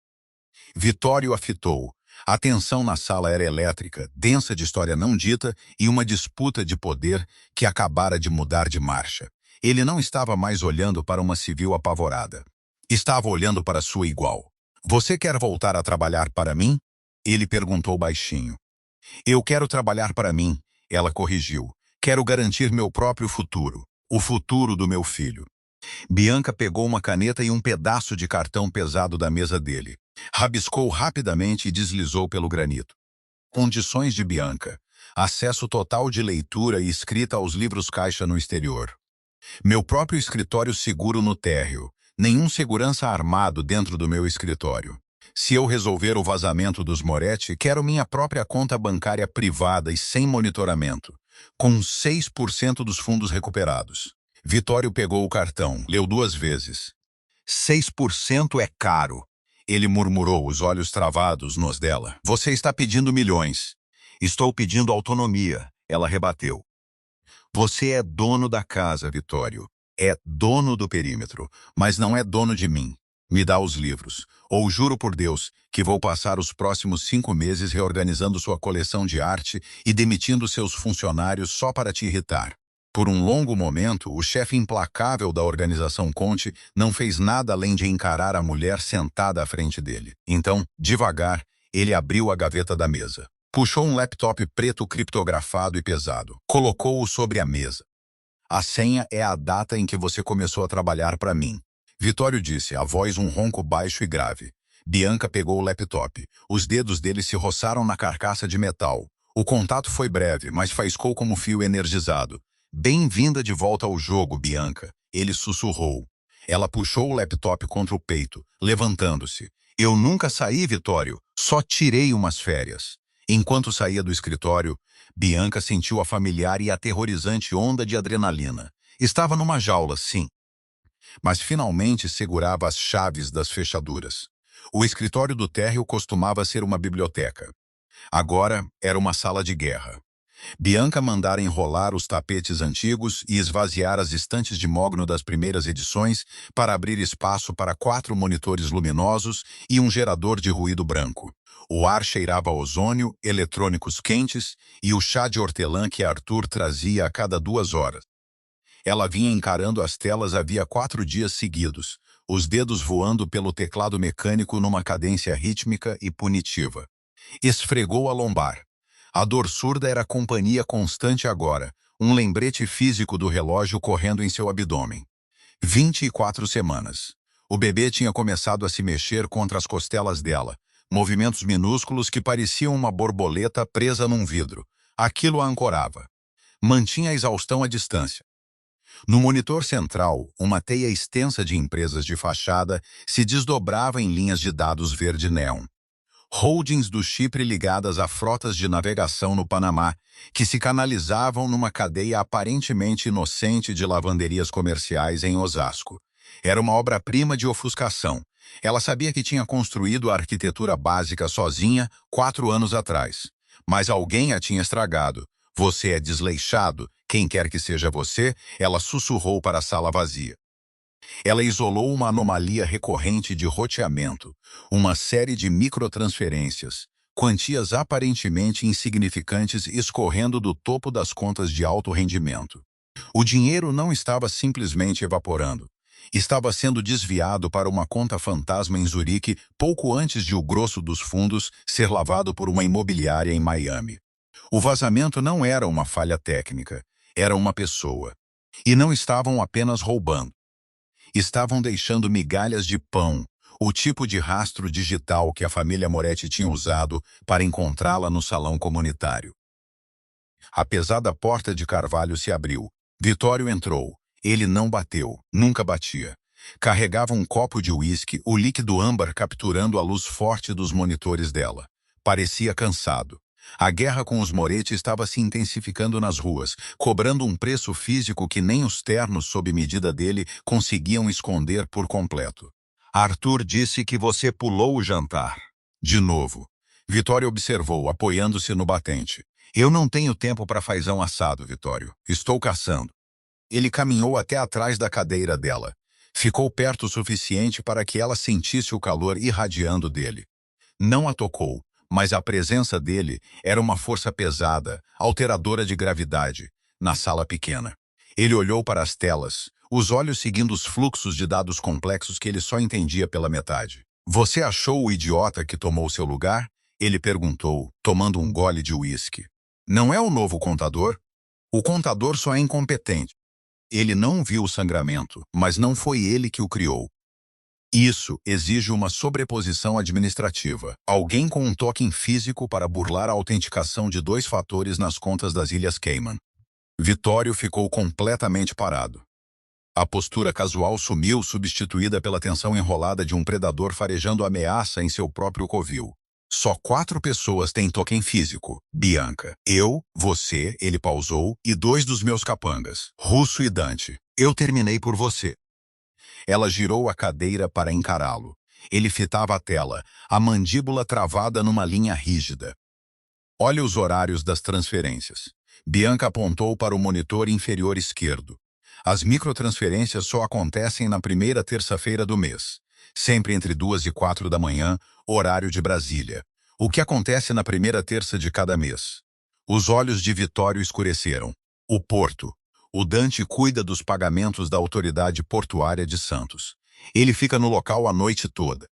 Vitório a fitou. A tensão na sala era elétrica, densa de história não dita e uma disputa de poder que acabara de mudar de marcha. Ele não estava mais olhando para uma civil apavorada. Estava olhando para sua igual. Você quer voltar a trabalhar para mim? Ele perguntou baixinho. Eu quero trabalhar para mim, ela corrigiu. Quero garantir meu próprio futuro, o futuro do meu filho. Bianca pegou uma caneta e um pedaço de cartão pesado da mesa dele. Rabiscou rapidamente e deslizou pelo granito. Condições de Bianca. Acesso total de leitura e escrita aos livros caixa no exterior. Meu próprio escritório seguro no térreo. Nenhum segurança armado dentro do meu escritório. Se eu resolver o vazamento dos Moretti, quero minha própria conta bancária privada e sem monitoramento, com 6% dos fundos recuperados. Vitório pegou o cartão, leu 2 vezes. 6% é caro. Ele murmurou, os olhos travados nos dela. Você está pedindo milhões. Estou pedindo autonomia, ela rebateu. Você é dono da casa, Vitório. É dono do perímetro, mas não é dono de mim. Me dá os livros. Ou juro por Deus que vou passar os próximos 5 meses reorganizando sua coleção de arte e demitindo seus funcionários só para te irritar. Por um longo momento, o chefe implacável da organização Conte não fez nada além de encarar a mulher sentada à frente dele. Então, devagar, ele abriu a gaveta da mesa. Puxou um laptop preto criptografado e pesado. Colocou-o sobre a mesa. A senha é a data em que você começou a trabalhar para mim. Vitório disse, a voz um ronco baixo e grave. Bianca pegou o laptop. Os dedos dele se roçaram na carcaça de metal. O contato foi breve, mas faiscou como fio energizado. Bem-vinda de volta ao jogo, Bianca. Ele sussurrou. Ela puxou o laptop contra o peito, levantando-se. Eu nunca saí, Vitório. Só tirei umas férias. Enquanto saía do escritório, Bianca sentiu a familiar e aterrorizante onda de adrenalina. Estava numa jaula, sim. Mas finalmente segurava as chaves das fechaduras. O escritório do térreo costumava ser uma biblioteca. Agora era uma sala de guerra. Bianca mandara enrolar os tapetes antigos e esvaziar as estantes de mogno das primeiras edições para abrir espaço para 4 monitores luminosos e um gerador de ruído branco. O ar cheirava a ozônio, eletrônicos quentes e o chá de hortelã que Arthur trazia a cada 2 horas. Ela vinha encarando as telas havia 4 dias seguidos, os dedos voando pelo teclado mecânico numa cadência rítmica e punitiva. Esfregou a lombar. A dor surda era companhia constante agora, um lembrete físico do relógio correndo em seu abdômen. 24 semanas. O bebê tinha começado a se mexer contra as costelas dela, movimentos minúsculos que pareciam uma borboleta presa num vidro. Aquilo a ancorava. Mantinha a exaustão à distância. No monitor central, uma teia extensa de empresas de fachada se desdobrava em linhas de dados verde-neon. Holdings do Chipre ligadas a frotas de navegação no Panamá, que se canalizavam numa cadeia aparentemente inocente de lavanderias comerciais em Osasco. Era uma obra-prima de ofuscação. Ela sabia que tinha construído a arquitetura básica sozinha 4 anos atrás. Mas alguém a tinha estragado. Você é desleixado, quem quer que seja você, ela sussurrou para a sala vazia. Ela isolou uma anomalia recorrente de roteamento, uma série de microtransferências, quantias aparentemente insignificantes escorrendo do topo das contas de alto rendimento. O dinheiro não estava simplesmente evaporando. Estava sendo desviado para uma conta fantasma em Zurique pouco antes de o grosso dos fundos ser lavado por uma imobiliária em Miami. O vazamento não era uma falha técnica, era uma pessoa. E não estavam apenas roubando. Estavam deixando migalhas de pão, o tipo de rastro digital que a família Moretti tinha usado para encontrá-la no salão comunitário. A pesada porta de carvalho se abriu. Vitório entrou. Ele não bateu, nunca batia. Carregava um copo de uísque, o líquido âmbar capturando a luz forte dos monitores dela. Parecia cansado. A guerra com os Moretti estava se intensificando nas ruas, cobrando um preço físico que nem os ternos sob medida dele conseguiam esconder por completo. Arthur disse que você pulou o jantar. De novo. Vitório observou, apoiando-se no batente. Eu não tenho tempo para fazão assado, Vitório. Estou caçando. Ele caminhou até atrás da cadeira dela. Ficou perto o suficiente para que ela sentisse o calor irradiando dele. Não a tocou, mas a presença dele era uma força pesada, alteradora de gravidade, na sala pequena. Ele olhou para as telas, os olhos seguindo os fluxos de dados complexos que ele só entendia pela metade. Você achou o idiota que tomou seu lugar? Ele perguntou, tomando um gole de uísque. Não é o novo contador? O contador só é incompetente. Ele não viu o sangramento, mas não foi ele que o criou. Isso exige uma sobreposição administrativa. Alguém com um token físico para burlar a autenticação de 2 fatores nas contas das Ilhas Cayman. Vittorio ficou completamente parado. A postura casual sumiu, substituída pela tensão enrolada de um predador farejando ameaça em seu próprio covil. Só 4 pessoas têm token físico. Bianca. Eu, você, ele pausou, e 2 dos meus capangas. Russo e Dante. Eu terminei por você. Ela girou a cadeira para encará-lo. Ele fitava a tela, a mandíbula travada numa linha rígida. Olhe os horários das transferências. Bianca apontou para o monitor inferior esquerdo. As microtransferências só acontecem na primeira terça-feira do mês, sempre entre 2 e 4 da manhã, horário de Brasília. O que acontece na primeira terça de cada mês? Os olhos de Vittorio escureceram. O porto. O Dante cuida dos pagamentos da autoridade portuária de Santos. Ele fica no local a noite toda.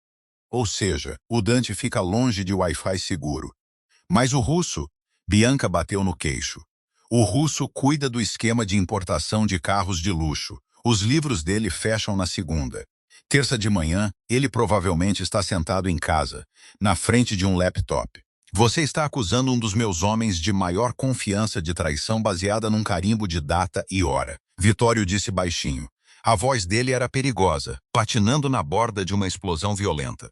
Ou seja, o Dante fica longe de Wi-Fi seguro. Mas o russo? Bianca bateu no queixo. O russo cuida do esquema de importação de carros de luxo. Os livros dele fecham na segunda. Terça de manhã, ele provavelmente está sentado em casa, na frente de um laptop. Você está acusando um dos meus homens de maior confiança de traição baseada num carimbo de data e hora. Vittorio disse baixinho. A voz dele era perigosa, patinando na borda de uma explosão violenta.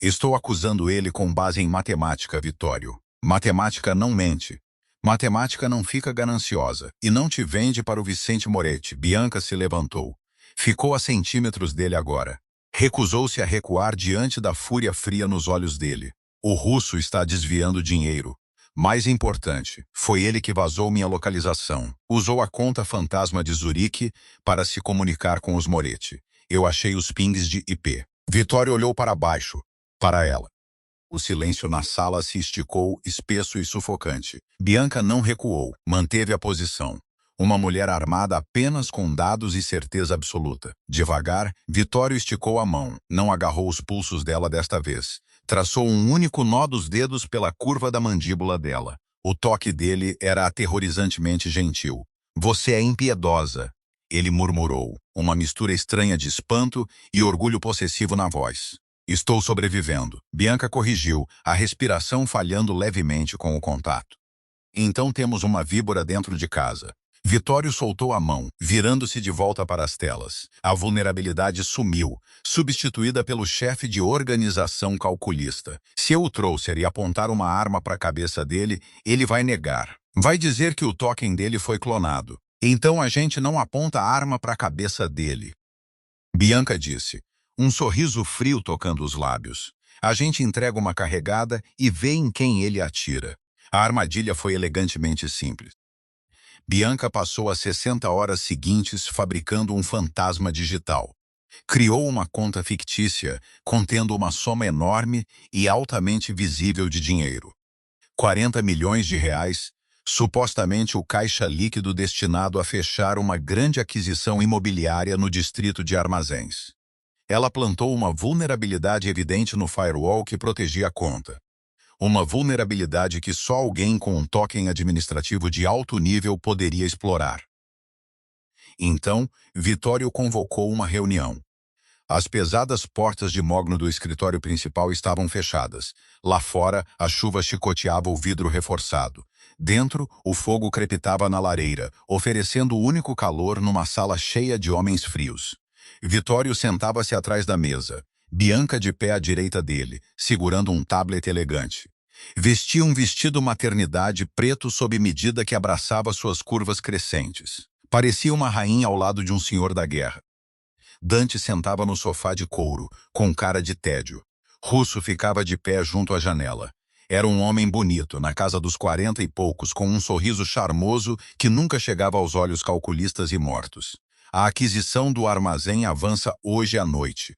Estou acusando ele com base em matemática, Vittorio. Matemática não mente. Matemática não fica gananciosa e não te vende para o Vicente Moretti. Bianca se levantou. Ficou a centímetros dele agora. Recusou-se a recuar diante da fúria fria nos olhos dele. O russo está desviando dinheiro. Mais importante, foi ele que vazou minha localização. Usou a conta fantasma de Zurique para se comunicar com os Moretti. Eu achei os pings de IP. Vittorio olhou para baixo, para ela. O silêncio na sala se esticou, espesso e sufocante. Bianca não recuou, manteve a posição. Uma mulher armada apenas com dados e certeza absoluta. Devagar, Vittorio esticou a mão, não agarrou os pulsos dela desta vez. Traçou um único nó dos dedos pela curva da mandíbula dela. O toque dele era aterrorizantemente gentil. Você é impiedosa, ele murmurou, uma mistura estranha de espanto e orgulho possessivo na voz. Estou sobrevivendo. Bianca corrigiu, a respiração falhando levemente com o contato. Então temos uma víbora dentro de casa. Vittorio soltou a mão, virando-se de volta para as telas. A vulnerabilidade sumiu, substituída pelo chefe de organização calculista. Se eu o trouxer e apontar uma arma para a cabeça dele, ele vai negar. Vai dizer que o token dele foi clonado. Então a gente não aponta a arma para a cabeça dele. Bianca disse, um sorriso frio tocando os lábios. A gente entrega uma carregada e vê em quem ele atira. A armadilha foi elegantemente simples. Bianca passou as 60 horas seguintes fabricando um fantasma digital. Criou uma conta fictícia, contendo uma soma enorme e altamente visível de dinheiro. 40 milhões de reais, supostamente o caixa líquido destinado a fechar uma grande aquisição imobiliária no distrito de Armazéns. Ela plantou uma vulnerabilidade evidente no firewall que protegia a conta. Uma vulnerabilidade que só alguém com um token administrativo de alto nível poderia explorar. Então, Vittorio convocou uma reunião. As pesadas portas de mogno do escritório principal estavam fechadas. Lá fora, a chuva chicoteava o vidro reforçado. Dentro, o fogo crepitava na lareira, oferecendo o único calor numa sala cheia de homens frios. Vittorio sentava-se atrás da mesa. Bianca de pé à direita dele, segurando um tablet elegante. Vestia um vestido maternidade preto sob medida que abraçava suas curvas crescentes. Parecia uma rainha ao lado de um senhor da guerra. Dante sentava no sofá de couro, com cara de tédio. Russo ficava de pé junto à janela. Era um homem bonito, na casa dos 40 e poucos, com um sorriso charmoso que nunca chegava aos olhos calculistas e mortos. A aquisição do armazém avança hoje à noite.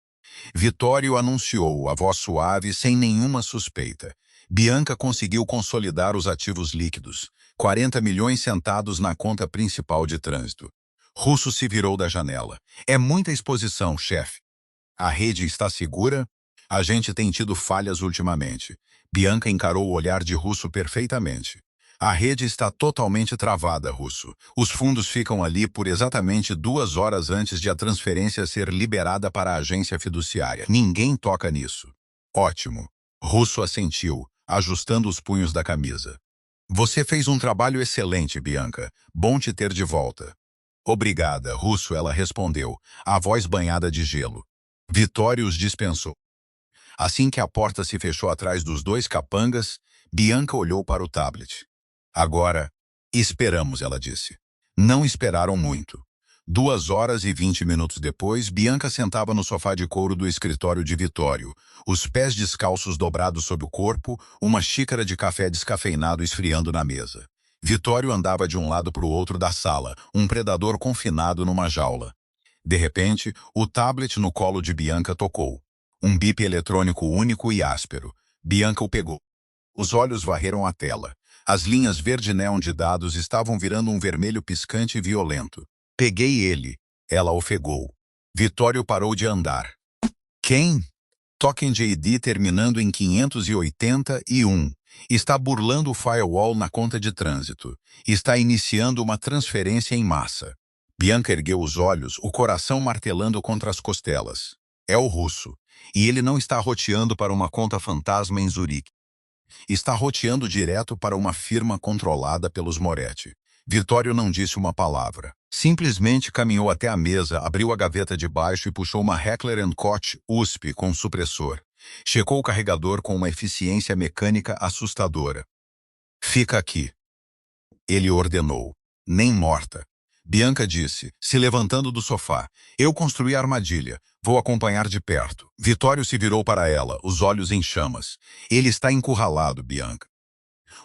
Vittorio anunciou, a voz suave, sem nenhuma suspeita. Bianca conseguiu consolidar os ativos líquidos, 40 milhões sentados na conta principal de trânsito. Russo se virou da janela. É muita exposição, chefe. A rede está segura? A gente tem tido falhas ultimamente. Bianca encarou o olhar de Russo perfeitamente. A rede está totalmente travada, Russo. Os fundos ficam ali por exatamente 2 horas antes de a transferência ser liberada para a agência fiduciária. Ninguém toca nisso. Ótimo. Russo assentiu, ajustando os punhos da camisa. Você fez um trabalho excelente, Bianca. Bom te ter de volta. Obrigada, Russo, ela respondeu, a voz banhada de gelo. Vitório os dispensou. Assim que a porta se fechou atrás dos 2 capangas, Bianca olhou para o tablet. Agora, esperamos, ela disse. Não esperaram muito. 2 horas e 20 minutos depois, Bianca sentava no sofá de couro do escritório de Vitório, os pés descalços dobrados sob o corpo, uma xícara de café descafeinado esfriando na mesa. Vitório andava de um lado para o outro da sala, um predador confinado numa jaula. De repente, o tablet no colo de Bianca tocou. Um bip eletrônico único e áspero. Bianca o pegou. Os olhos varreram a tela. As linhas verde-neon de dados estavam virando um vermelho piscante e violento. Peguei ele. Ela ofegou. Vitório parou de andar. Quem? Token JD terminando em 581. Está burlando o firewall na conta de trânsito. Está iniciando uma transferência em massa. Bianca ergueu os olhos, o coração martelando contra as costelas. É o Russo. E ele não está roteando para uma conta fantasma em Zurique. Está roteando direto para uma firma controlada pelos Moretti. Vitório não disse uma palavra. Simplesmente caminhou até a mesa, abriu a gaveta de baixo e puxou uma Heckler & Koch USP com supressor. Checou o carregador com uma eficiência mecânica assustadora. Fica aqui. Ele ordenou. Nem morta. Bianca disse, se levantando do sofá. Eu construí a armadilha. Vou acompanhar de perto. Vitório se virou para ela, os olhos em chamas. Ele está encurralado, Bianca.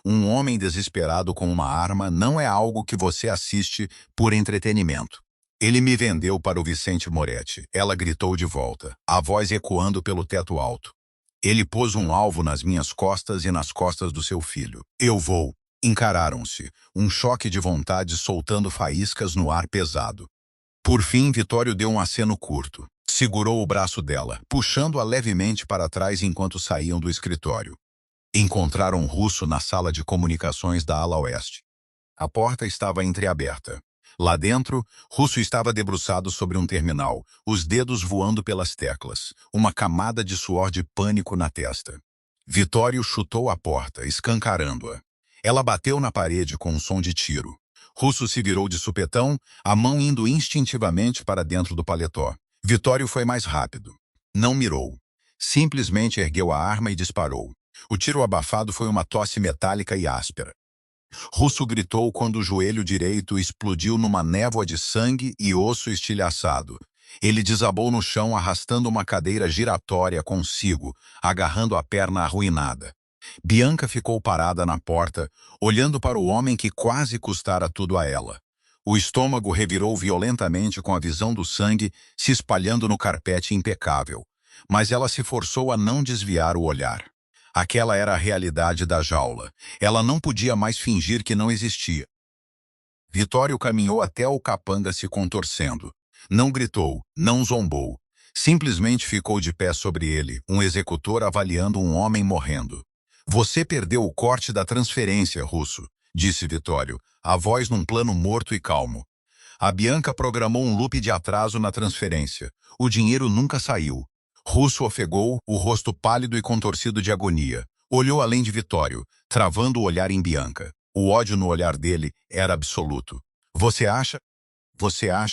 Um homem desesperado com uma arma não é algo que você assiste por entretenimento. Ele me vendeu para o Vicente Moretti. Ela gritou de volta, a voz ecoando pelo teto alto. Ele pôs um alvo nas minhas costas e nas costas do seu filho. Eu vou. Encararam-se, um choque de vontade soltando faíscas no ar pesado. Por fim, Vitório deu um aceno curto. Segurou o braço dela, puxando-a levemente para trás enquanto saíam do escritório. Encontraram Russo na sala de comunicações da ala oeste. A porta estava entreaberta. Lá dentro, Russo estava debruçado sobre um terminal, os dedos voando pelas teclas, uma camada de suor de pânico na testa. Vitório chutou a porta, escancarando-a. Ela bateu na parede com um som de tiro. Russo se virou de supetão, a mão indo instintivamente para dentro do paletó. Vitório foi mais rápido. Não mirou. Simplesmente ergueu a arma e disparou. O tiro abafado foi uma tosse metálica e áspera. Russo gritou quando o joelho direito explodiu numa névoa de sangue e osso estilhaçado. Ele desabou no chão arrastando uma cadeira giratória consigo, agarrando a perna arruinada. Bianca ficou parada na porta, olhando para o homem que quase custara tudo a ela. O estômago revirou violentamente com a visão do sangue se espalhando no carpete impecável, mas ela se forçou a não desviar o olhar. Aquela era a realidade da jaula. Ela não podia mais fingir que não existia. Vitório caminhou até o capanga se contorcendo. Não gritou, não zombou. Simplesmente ficou de pé sobre ele, um executor avaliando um homem morrendo. Você perdeu o corte da transferência, Russo, disse Vitório, a voz num plano morto e calmo. A Bianca programou um loop de atraso na transferência. O dinheiro nunca saiu. Russo ofegou, o rosto pálido e contorcido de agonia. Olhou além de Vitório, travando o olhar em Bianca. O ódio no olhar dele era absoluto. Você acha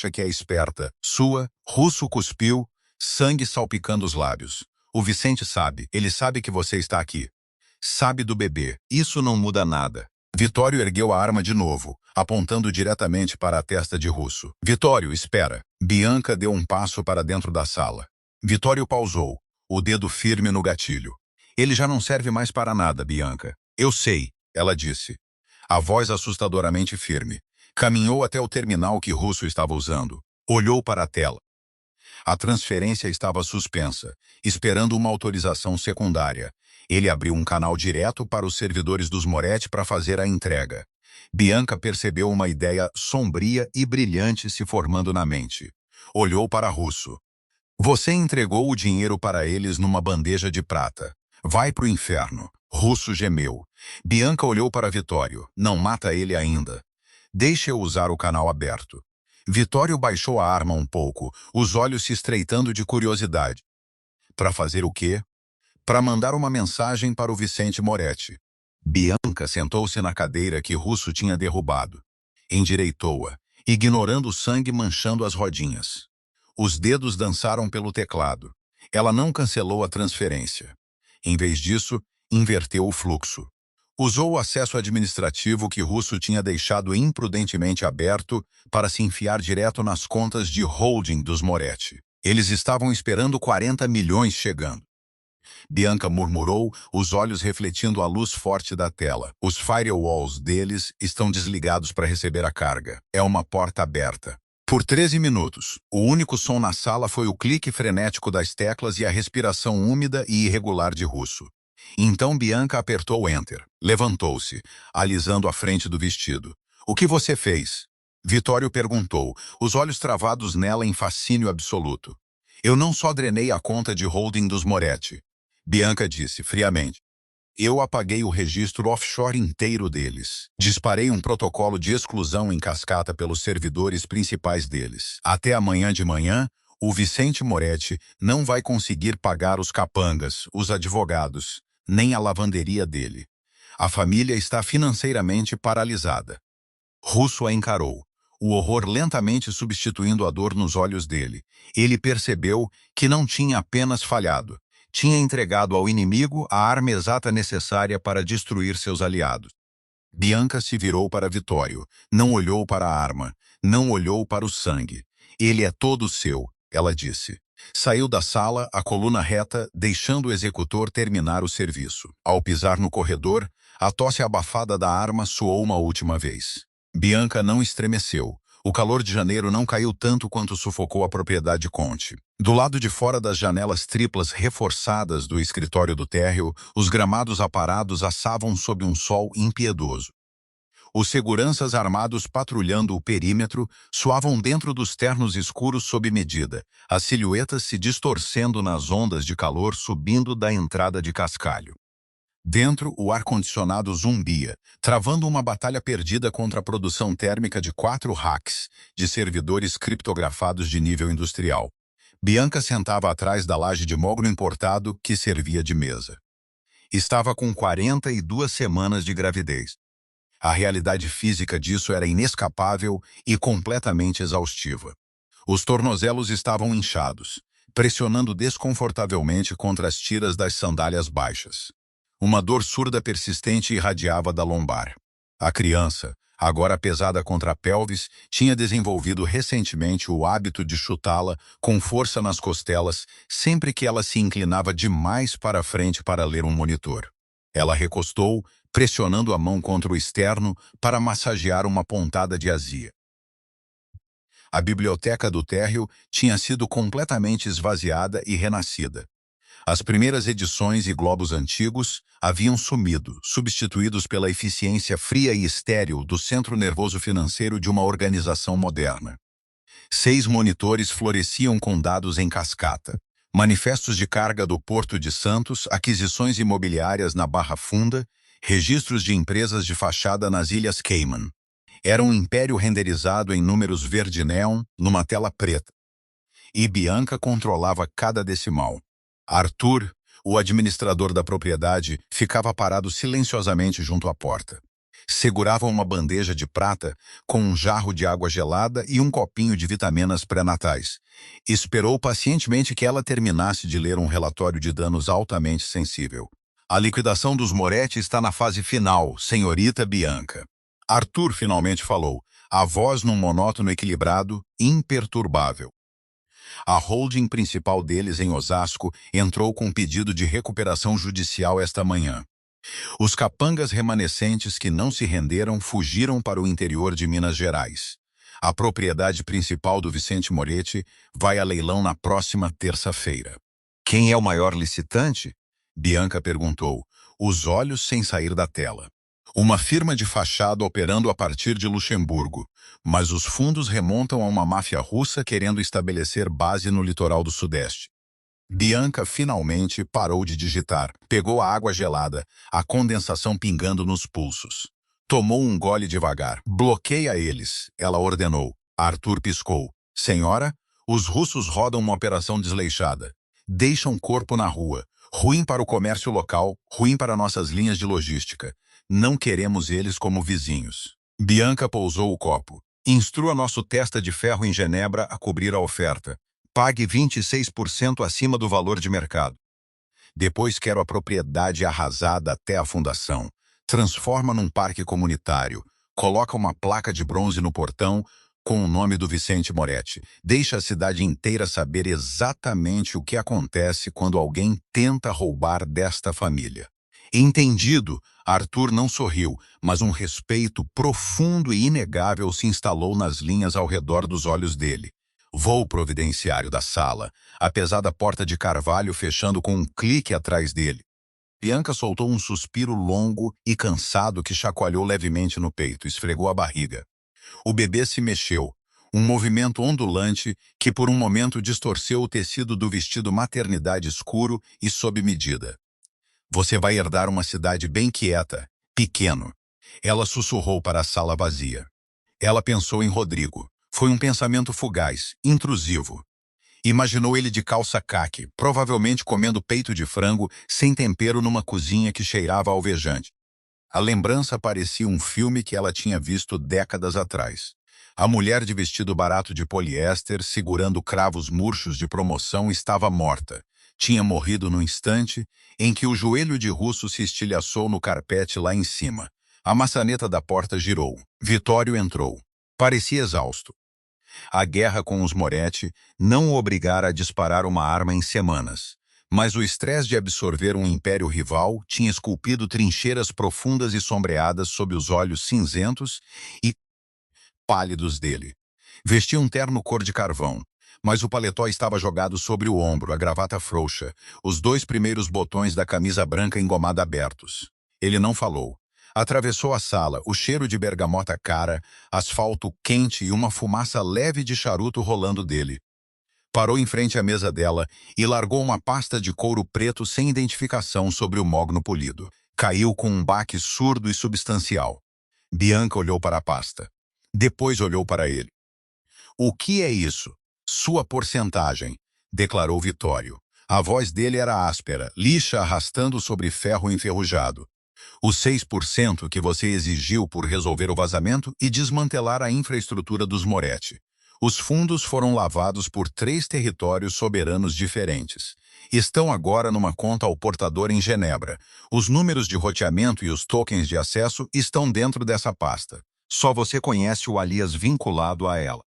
que é esperta? Sua? Russo cuspiu, sangue salpicando os lábios. O Vicente sabe, ele sabe que você está aqui. Sabe do bebê, isso não muda nada. Vitório ergueu a arma de novo, apontando diretamente para a testa de Russo. Vitório, espera. Bianca deu um passo para dentro da sala. Vitório pausou, o dedo firme no gatilho. Ele já não serve mais para nada, Bianca. Eu sei, ela disse. A voz assustadoramente firme. Caminhou até o terminal que Russo estava usando. Olhou para a tela. A transferência estava suspensa, esperando uma autorização secundária. Ele abriu um canal direto para os servidores dos Moretti para fazer a entrega. Bianca percebeu uma ideia sombria e brilhante se formando na mente. Olhou para Russo. Você entregou o dinheiro para eles numa bandeja de prata. Vai pro inferno. Russo gemeu. Bianca olhou para Vitório. Não mata ele ainda. Deixe eu usar o canal aberto. Vitório baixou a arma um pouco, os olhos se estreitando de curiosidade. Para fazer o quê? Para mandar uma mensagem para o Vicente Moretti. Bianca sentou-se na cadeira que Russo tinha derrubado. Endireitou-a, ignorando o sangue manchando as rodinhas. Os dedos dançaram pelo teclado. Ela não cancelou a transferência. Em vez disso, inverteu o fluxo. Usou o acesso administrativo que Russo tinha deixado imprudentemente aberto para se enfiar direto nas contas de holding dos Moretti. Eles estavam esperando 40 milhões chegando. Bianca murmurou, os olhos refletindo a luz forte da tela. Os firewalls deles estão desligados para receber a carga. É uma porta aberta. Por 13 minutos, o único som na sala foi o clique frenético das teclas e a respiração úmida e irregular de Russo. Então Bianca apertou Enter. Levantou-se, alisando a frente do vestido. O que você fez? Vitório perguntou, os olhos travados nela em fascínio absoluto. Eu não só drenei a conta de holding dos Moretti. Bianca disse, friamente. Eu apaguei o registro offshore inteiro deles. Disparei um protocolo de exclusão em cascata pelos servidores principais deles. Até amanhã de manhã, o Vicente Moretti não vai conseguir pagar os capangas, os advogados, nem a lavanderia dele. A família está financeiramente paralisada. Russo a encarou, o horror lentamente substituindo a dor nos olhos dele. Ele percebeu que não tinha apenas falhado. Tinha entregado ao inimigo a arma exata necessária para destruir seus aliados. Bianca se virou para Vitório. Não olhou para a arma. Não olhou para o sangue. Ele é todo seu, ela disse. Saiu da sala, a coluna reta, deixando o executor terminar o serviço. Ao pisar no corredor, a tosse abafada da arma soou uma última vez. Bianca não estremeceu. O calor de janeiro não caiu tanto quanto sufocou a propriedade Conte. Do lado de fora das janelas triplas reforçadas do escritório do térreo, os gramados aparados assavam sob um sol impiedoso. Os seguranças armados patrulhando o perímetro suavam dentro dos ternos escuros sob medida, as silhuetas se distorcendo nas ondas de calor subindo da entrada de cascalho. Dentro, o ar-condicionado zumbia, travando uma batalha perdida contra a produção térmica de 4 racks de servidores criptografados de nível industrial. Bianca sentava atrás da laje de mogno importado que servia de mesa. Estava com 42 semanas de gravidez. A realidade física disso era inescapável e completamente exaustiva. Os tornozelos estavam inchados, pressionando desconfortavelmente contra as tiras das sandálias baixas. Uma dor surda persistente irradiava da lombar. A criança, agora pesada contra a pelvis, tinha desenvolvido recentemente o hábito de chutá-la com força nas costelas sempre que ela se inclinava demais para a frente para ler um monitor. Ela recostou, pressionando a mão contra o externo para massagear uma pontada de azia. A biblioteca do térreo tinha sido completamente esvaziada e renascida. As primeiras edições e globos antigos haviam sumido, substituídos pela eficiência fria e estéril do centro nervoso financeiro de uma organização moderna. 6 monitores floresciam com dados em cascata. Manifestos de carga do Porto de Santos, aquisições imobiliárias na Barra Funda, registros de empresas de fachada nas Ilhas Cayman. Era um império renderizado em números verde-neon numa tela preta. E Bianca controlava cada decimal. Arthur, o administrador da propriedade, ficava parado silenciosamente junto à porta. Segurava uma bandeja de prata com um jarro de água gelada e um copinho de vitaminas pré-natais. Esperou pacientemente que ela terminasse de ler um relatório de danos altamente sensível. A liquidação dos Moretti está na fase final, senhorita Bianca. Arthur finalmente falou, a voz num monótono equilibrado, imperturbável. A holding principal deles em Osasco entrou com pedido de recuperação judicial esta manhã. Os capangas remanescentes que não se renderam fugiram para o interior de Minas Gerais. A propriedade principal do Vicente Moretti vai a leilão na próxima terça-feira. Quem é o maior licitante? Bianca perguntou, os olhos sem sair da tela. Uma firma de fachada operando a partir de Luxemburgo, mas os fundos remontam a uma máfia russa querendo estabelecer base no litoral do Sudeste. Bianca finalmente parou de digitar. Pegou a água gelada, a condensação pingando nos pulsos. Tomou um gole devagar. Bloqueia eles, ela ordenou. Arthur piscou. Senhora, os russos rodam uma operação desleixada. Deixam corpo na rua. Ruim para o comércio local, ruim para nossas linhas de logística. Não queremos eles como vizinhos. Bianca pousou o copo. Instrua nosso testa de ferro em Genebra a cobrir a oferta. Pague 26% acima do valor de mercado. Depois quero a propriedade arrasada até a fundação. Transforma num parque comunitário. Coloca uma placa de bronze no portão com o nome do Vicente Moretti. Deixa a cidade inteira saber exatamente o que acontece quando alguém tenta roubar desta família. Entendido, Arthur não sorriu, mas um respeito profundo e inegável se instalou nas linhas ao redor dos olhos dele. Voo providenciário da sala, a pesada porta de carvalho fechando com um clique atrás dele. Bianca soltou um suspiro longo e cansado que chacoalhou levemente no peito, esfregou a barriga. O bebê se mexeu, um movimento ondulante que por um momento distorceu o tecido do vestido maternidade escuro e sob medida. Você vai herdar uma cidade bem quieta, pequeno. Ela sussurrou para a sala vazia. Ela pensou em Rodrigo. Foi um pensamento fugaz, intrusivo. Imaginou ele de calça caque, provavelmente comendo peito de frango sem tempero numa cozinha que cheirava alvejante. A lembrança parecia um filme que ela tinha visto décadas atrás. A mulher de vestido barato de poliéster, segurando cravos murchos de promoção, estava morta. Tinha morrido no instante em que o joelho de russo se estilhaçou no carpete lá em cima. A maçaneta da porta girou. Vitório entrou. Parecia exausto. A guerra com os Moretti não o obrigara a disparar uma arma em semanas, mas o estresse de absorver um império rival tinha esculpido trincheiras profundas e sombreadas sob os olhos cinzentos e pálidos dele. Vestia um terno cor de carvão, mas o paletó estava jogado sobre o ombro, a gravata frouxa, os 2 primeiros botões da camisa branca engomada abertos. Ele não falou. Atravessou a sala, o cheiro de bergamota cara, asfalto quente e uma fumaça leve de charuto rolando dele. Parou em frente à mesa dela e largou uma pasta de couro preto sem identificação sobre o mogno polido. Caiu com um baque surdo e substancial. Bianca olhou para a pasta. Depois olhou para ele. O que é isso? Sua porcentagem, declarou Vitório. A voz dele era áspera, lixa arrastando sobre ferro enferrujado. Os 6% que você exigiu por resolver o vazamento e desmantelar a infraestrutura dos Moretti. Os fundos foram lavados por 3 territórios soberanos diferentes. Estão agora numa conta ao portador em Genebra. Os números de roteamento e os tokens de acesso estão dentro dessa pasta. Só você conhece o alias vinculado a ela.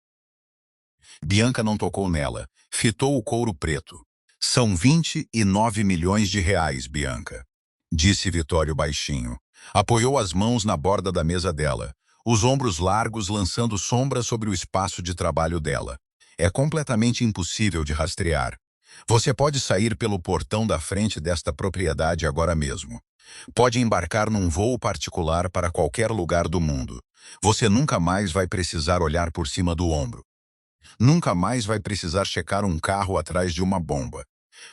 Bianca não tocou nela. Fitou o couro preto. São 29 milhões de reais, Bianca, disse Vitório baixinho. Apoiou as mãos na borda da mesa dela, os ombros largos lançando sombra sobre o espaço de trabalho dela. É completamente impossível de rastrear. Você pode sair pelo portão da frente desta propriedade agora mesmo. Pode embarcar num voo particular para qualquer lugar do mundo. Você nunca mais vai precisar olhar por cima do ombro. Nunca mais vai precisar checar um carro atrás de uma bomba.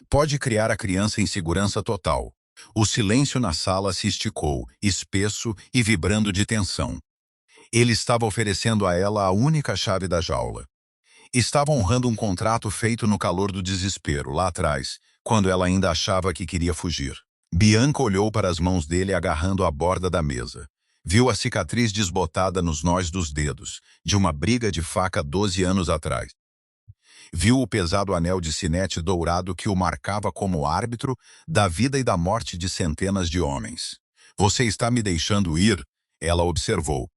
Pode criar a criança em segurança total. O silêncio na sala se esticou, espesso e vibrando de tensão. Ele estava oferecendo a ela a única chave da jaula. Estava honrando um contrato feito no calor do desespero, lá atrás, quando ela ainda achava que queria fugir. Bianca olhou para as mãos dele agarrando a borda da mesa. Viu a cicatriz desbotada nos nós dos dedos, de uma briga de faca 12 anos atrás. Viu o pesado anel de sinete dourado que o marcava como árbitro da vida e da morte de centenas de homens. Você está me deixando ir? Ela observou.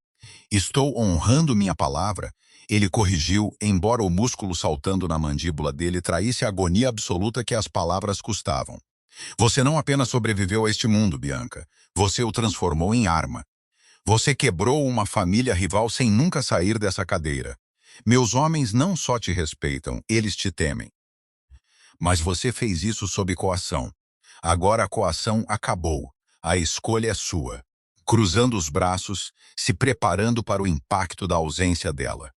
Estou honrando minha palavra. Ele corrigiu, embora o músculo saltando na mandíbula dele traísse a agonia absoluta que as palavras custavam. Você não apenas sobreviveu a este mundo, Bianca. Você o transformou em arma. Você quebrou uma família rival sem nunca sair dessa cadeira. Meus homens não só te respeitam, eles te temem. Mas você fez isso sob coação. Agora a coação acabou. A escolha é sua. Cruzando os braços, se preparando para o impacto da ausência dela.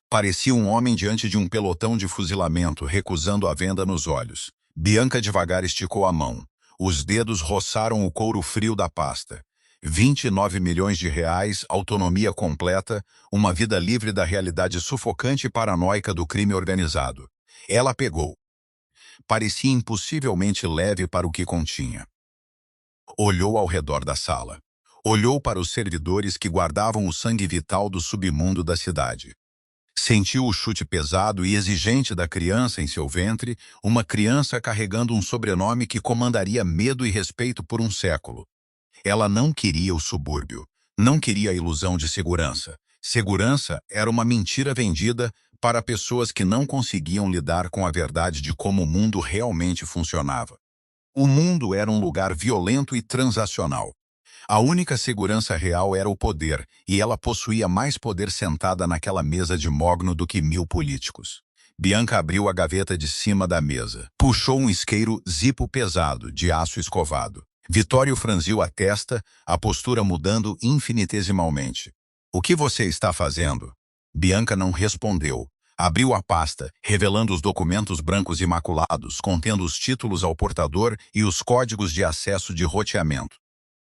Parecia um homem diante de um pelotão de fuzilamento, recusando a venda nos olhos. Bianca devagar esticou a mão. Os dedos roçaram o couro frio da pasta. 29 milhões de reais, autonomia completa, uma vida livre da realidade sufocante e paranoica do crime organizado. Ela pegou. Parecia impossivelmente leve para o que continha. Olhou ao redor da sala. Olhou para os servidores que guardavam o sangue vital do submundo da cidade. Sentiu o chute pesado e exigente da criança em seu ventre, uma criança carregando um sobrenome que comandaria medo e respeito por um século. Ela não queria o subúrbio, não queria a ilusão de segurança. Segurança era uma mentira vendida para pessoas que não conseguiam lidar com a verdade de como o mundo realmente funcionava. O mundo era um lugar violento e transacional. A única segurança real era o poder, e ela possuía mais poder sentada naquela mesa de mogno do que 1000 políticos. Bianca abriu a gaveta de cima da mesa. Puxou um isqueiro zipo pesado, de aço escovado. Vitório franziu a testa, a postura mudando infinitesimalmente. "O que você está fazendo?" Bianca não respondeu. Abriu a pasta, revelando os documentos brancos imaculados, contendo os títulos ao portador e os códigos de acesso de roteamento.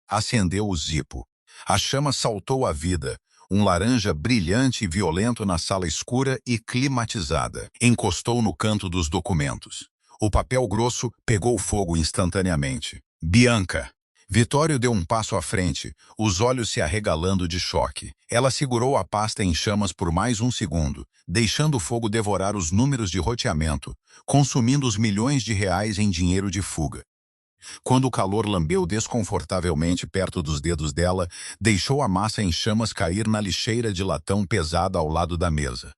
Acendeu o zipo. A chama saltou à vida, um laranja brilhante e violento na sala escura e climatizada. Encostou no canto dos documentos. O papel grosso pegou fogo instantaneamente. "Bianca!" Vitório deu um passo à frente, os olhos se arregalando de choque. Ela segurou a pasta em chamas por mais um segundo, deixando o fogo devorar os números de roteamento, consumindo os milhões de reais em dinheiro de fuga. Quando o calor lambeu desconfortavelmente perto dos dedos dela, deixou a massa em chamas cair na lixeira de latão pesada ao lado da mesa.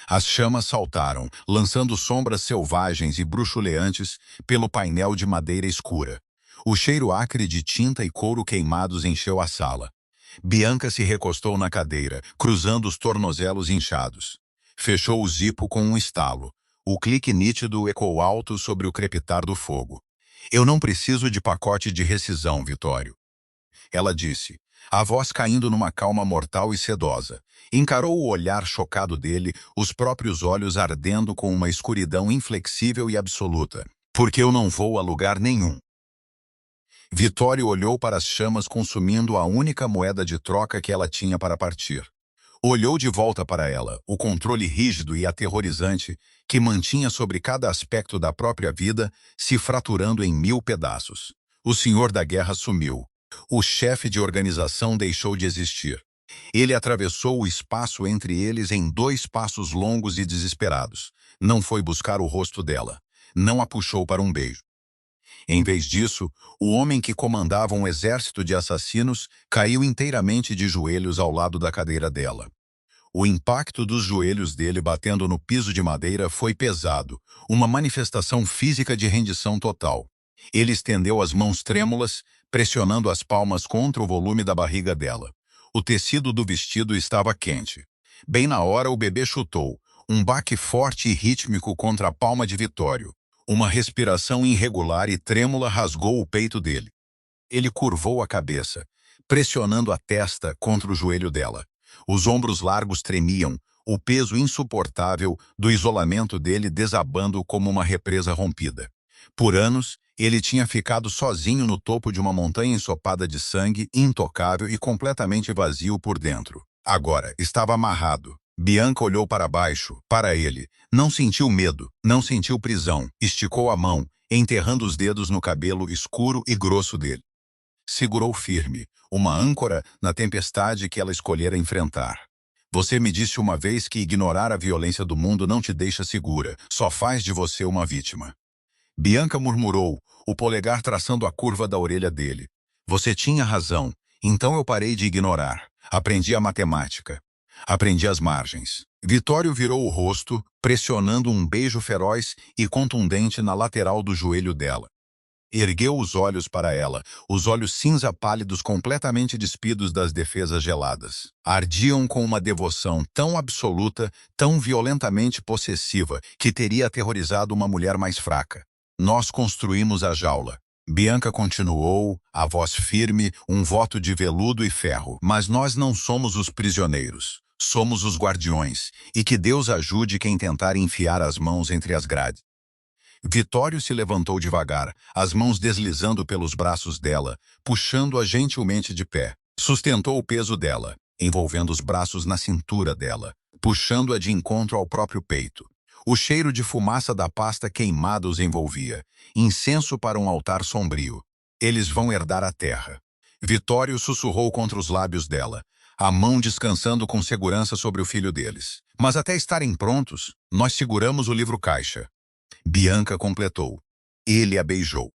As chamas saltaram, lançando sombras selvagens e bruxuleantes pelo painel de madeira escura. O cheiro acre de tinta e couro queimados encheu a sala. Bianca se recostou na cadeira, cruzando os tornozelos inchados. Fechou o zipo com um estalo. O clique nítido ecoou alto sobre o crepitar do fogo. "Eu não preciso de pacote de rescisão, Vitório." Ela disse, a voz caindo numa calma mortal e sedosa. Encarou o olhar chocado dele, os próprios olhos ardendo com uma escuridão inflexível e absoluta. "Porque eu não vou a lugar nenhum." Vitório olhou para as chamas consumindo a única moeda de troca que ela tinha para partir. Olhou de volta para ela, o controle rígido e aterrorizante que mantinha sobre cada aspecto da própria vida se fraturando em 1000 pedaços. O senhor da guerra sumiu. O chefe de organização deixou de existir. Ele atravessou o espaço entre eles em 2 passos longos e desesperados. Não foi buscar o rosto dela. Não a puxou para um beijo. Em vez disso, o homem que comandava um exército de assassinos caiu inteiramente de joelhos ao lado da cadeira dela. O impacto dos joelhos dele batendo no piso de madeira foi pesado, uma manifestação física de rendição total. Ele estendeu as mãos trêmulas, pressionando as palmas contra o volume da barriga dela. O tecido do vestido estava quente. Bem na hora o bebê chutou, um baque forte e rítmico contra a palma de Vitório. Uma respiração irregular e trêmula rasgou o peito dele. Ele curvou a cabeça, pressionando a testa contra o joelho dela. Os ombros largos tremiam, o peso insuportável do isolamento dele desabando como uma represa rompida. Por anos, ele tinha ficado sozinho no topo de uma montanha ensopada de sangue, intocável e completamente vazio por dentro. Agora, estava amarrado. Bianca olhou para baixo, para ele. Não sentiu medo, não sentiu prisão. Esticou a mão, enterrando os dedos no cabelo escuro e grosso dele. Segurou firme, uma âncora na tempestade que ela escolhera enfrentar. "Você me disse uma vez que ignorar a violência do mundo não te deixa segura, só faz de você uma vítima." Bianca murmurou, o polegar traçando a curva da orelha dele. "Você tinha razão, então eu parei de ignorar. Aprendi a matemática. Aprendi as margens." Vitório virou o rosto, pressionando um beijo feroz e contundente na lateral do joelho dela. Ergueu os olhos para ela, os olhos cinza pálidos completamente despidos das defesas geladas. Ardiam com uma devoção tão absoluta, tão violentamente possessiva, que teria aterrorizado uma mulher mais fraca. "Nós construímos a jaula." Bianca continuou, a voz firme, um voto de veludo e ferro. Mas nós não somos os prisioneiros. Somos os guardiões. E que Deus ajude quem tentar enfiar as mãos entre as grades. Vitório se levantou devagar, as mãos deslizando pelos braços dela, puxando-a gentilmente de pé. Sustentou o peso dela, envolvendo os braços na cintura dela, puxando-a de encontro ao próprio peito. O cheiro de fumaça da pasta queimada os envolvia, incenso para um altar sombrio. Eles vão herdar a terra. Vitório sussurrou contra os lábios dela, a mão descansando com segurança sobre o filho deles. Mas até estarem prontos, nós seguramos o livro-caixa. Bianca completou. Ele a beijou.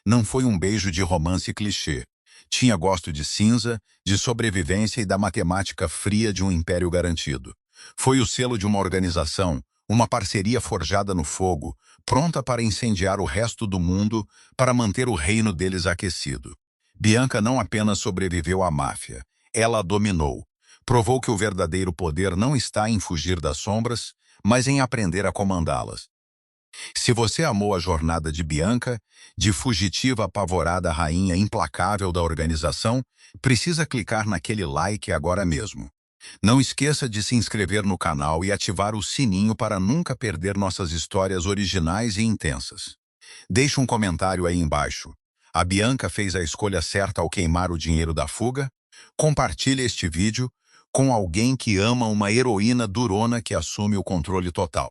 Não foi um beijo de romance clichê. Tinha gosto de cinza, de sobrevivência e da matemática fria de um império garantido. Foi o selo de uma organização, uma parceria forjada no fogo, pronta para incendiar o resto do mundo, para manter o reino deles aquecido. Bianca não apenas sobreviveu à máfia, ela a dominou. Provou que o verdadeiro poder não está em fugir das sombras, mas em aprender a comandá-las. Se você amou a jornada de Bianca, de fugitiva apavorada rainha implacável da organização, precisa clicar naquele like agora mesmo. Não esqueça de se inscrever no canal e ativar o sininho para nunca perder nossas histórias originais e intensas. Deixe um comentário aí embaixo. A Bianca fez a escolha certa ao queimar o dinheiro da fuga? Compartilhe este vídeo com alguém que ama uma heroína durona que assume o controle total.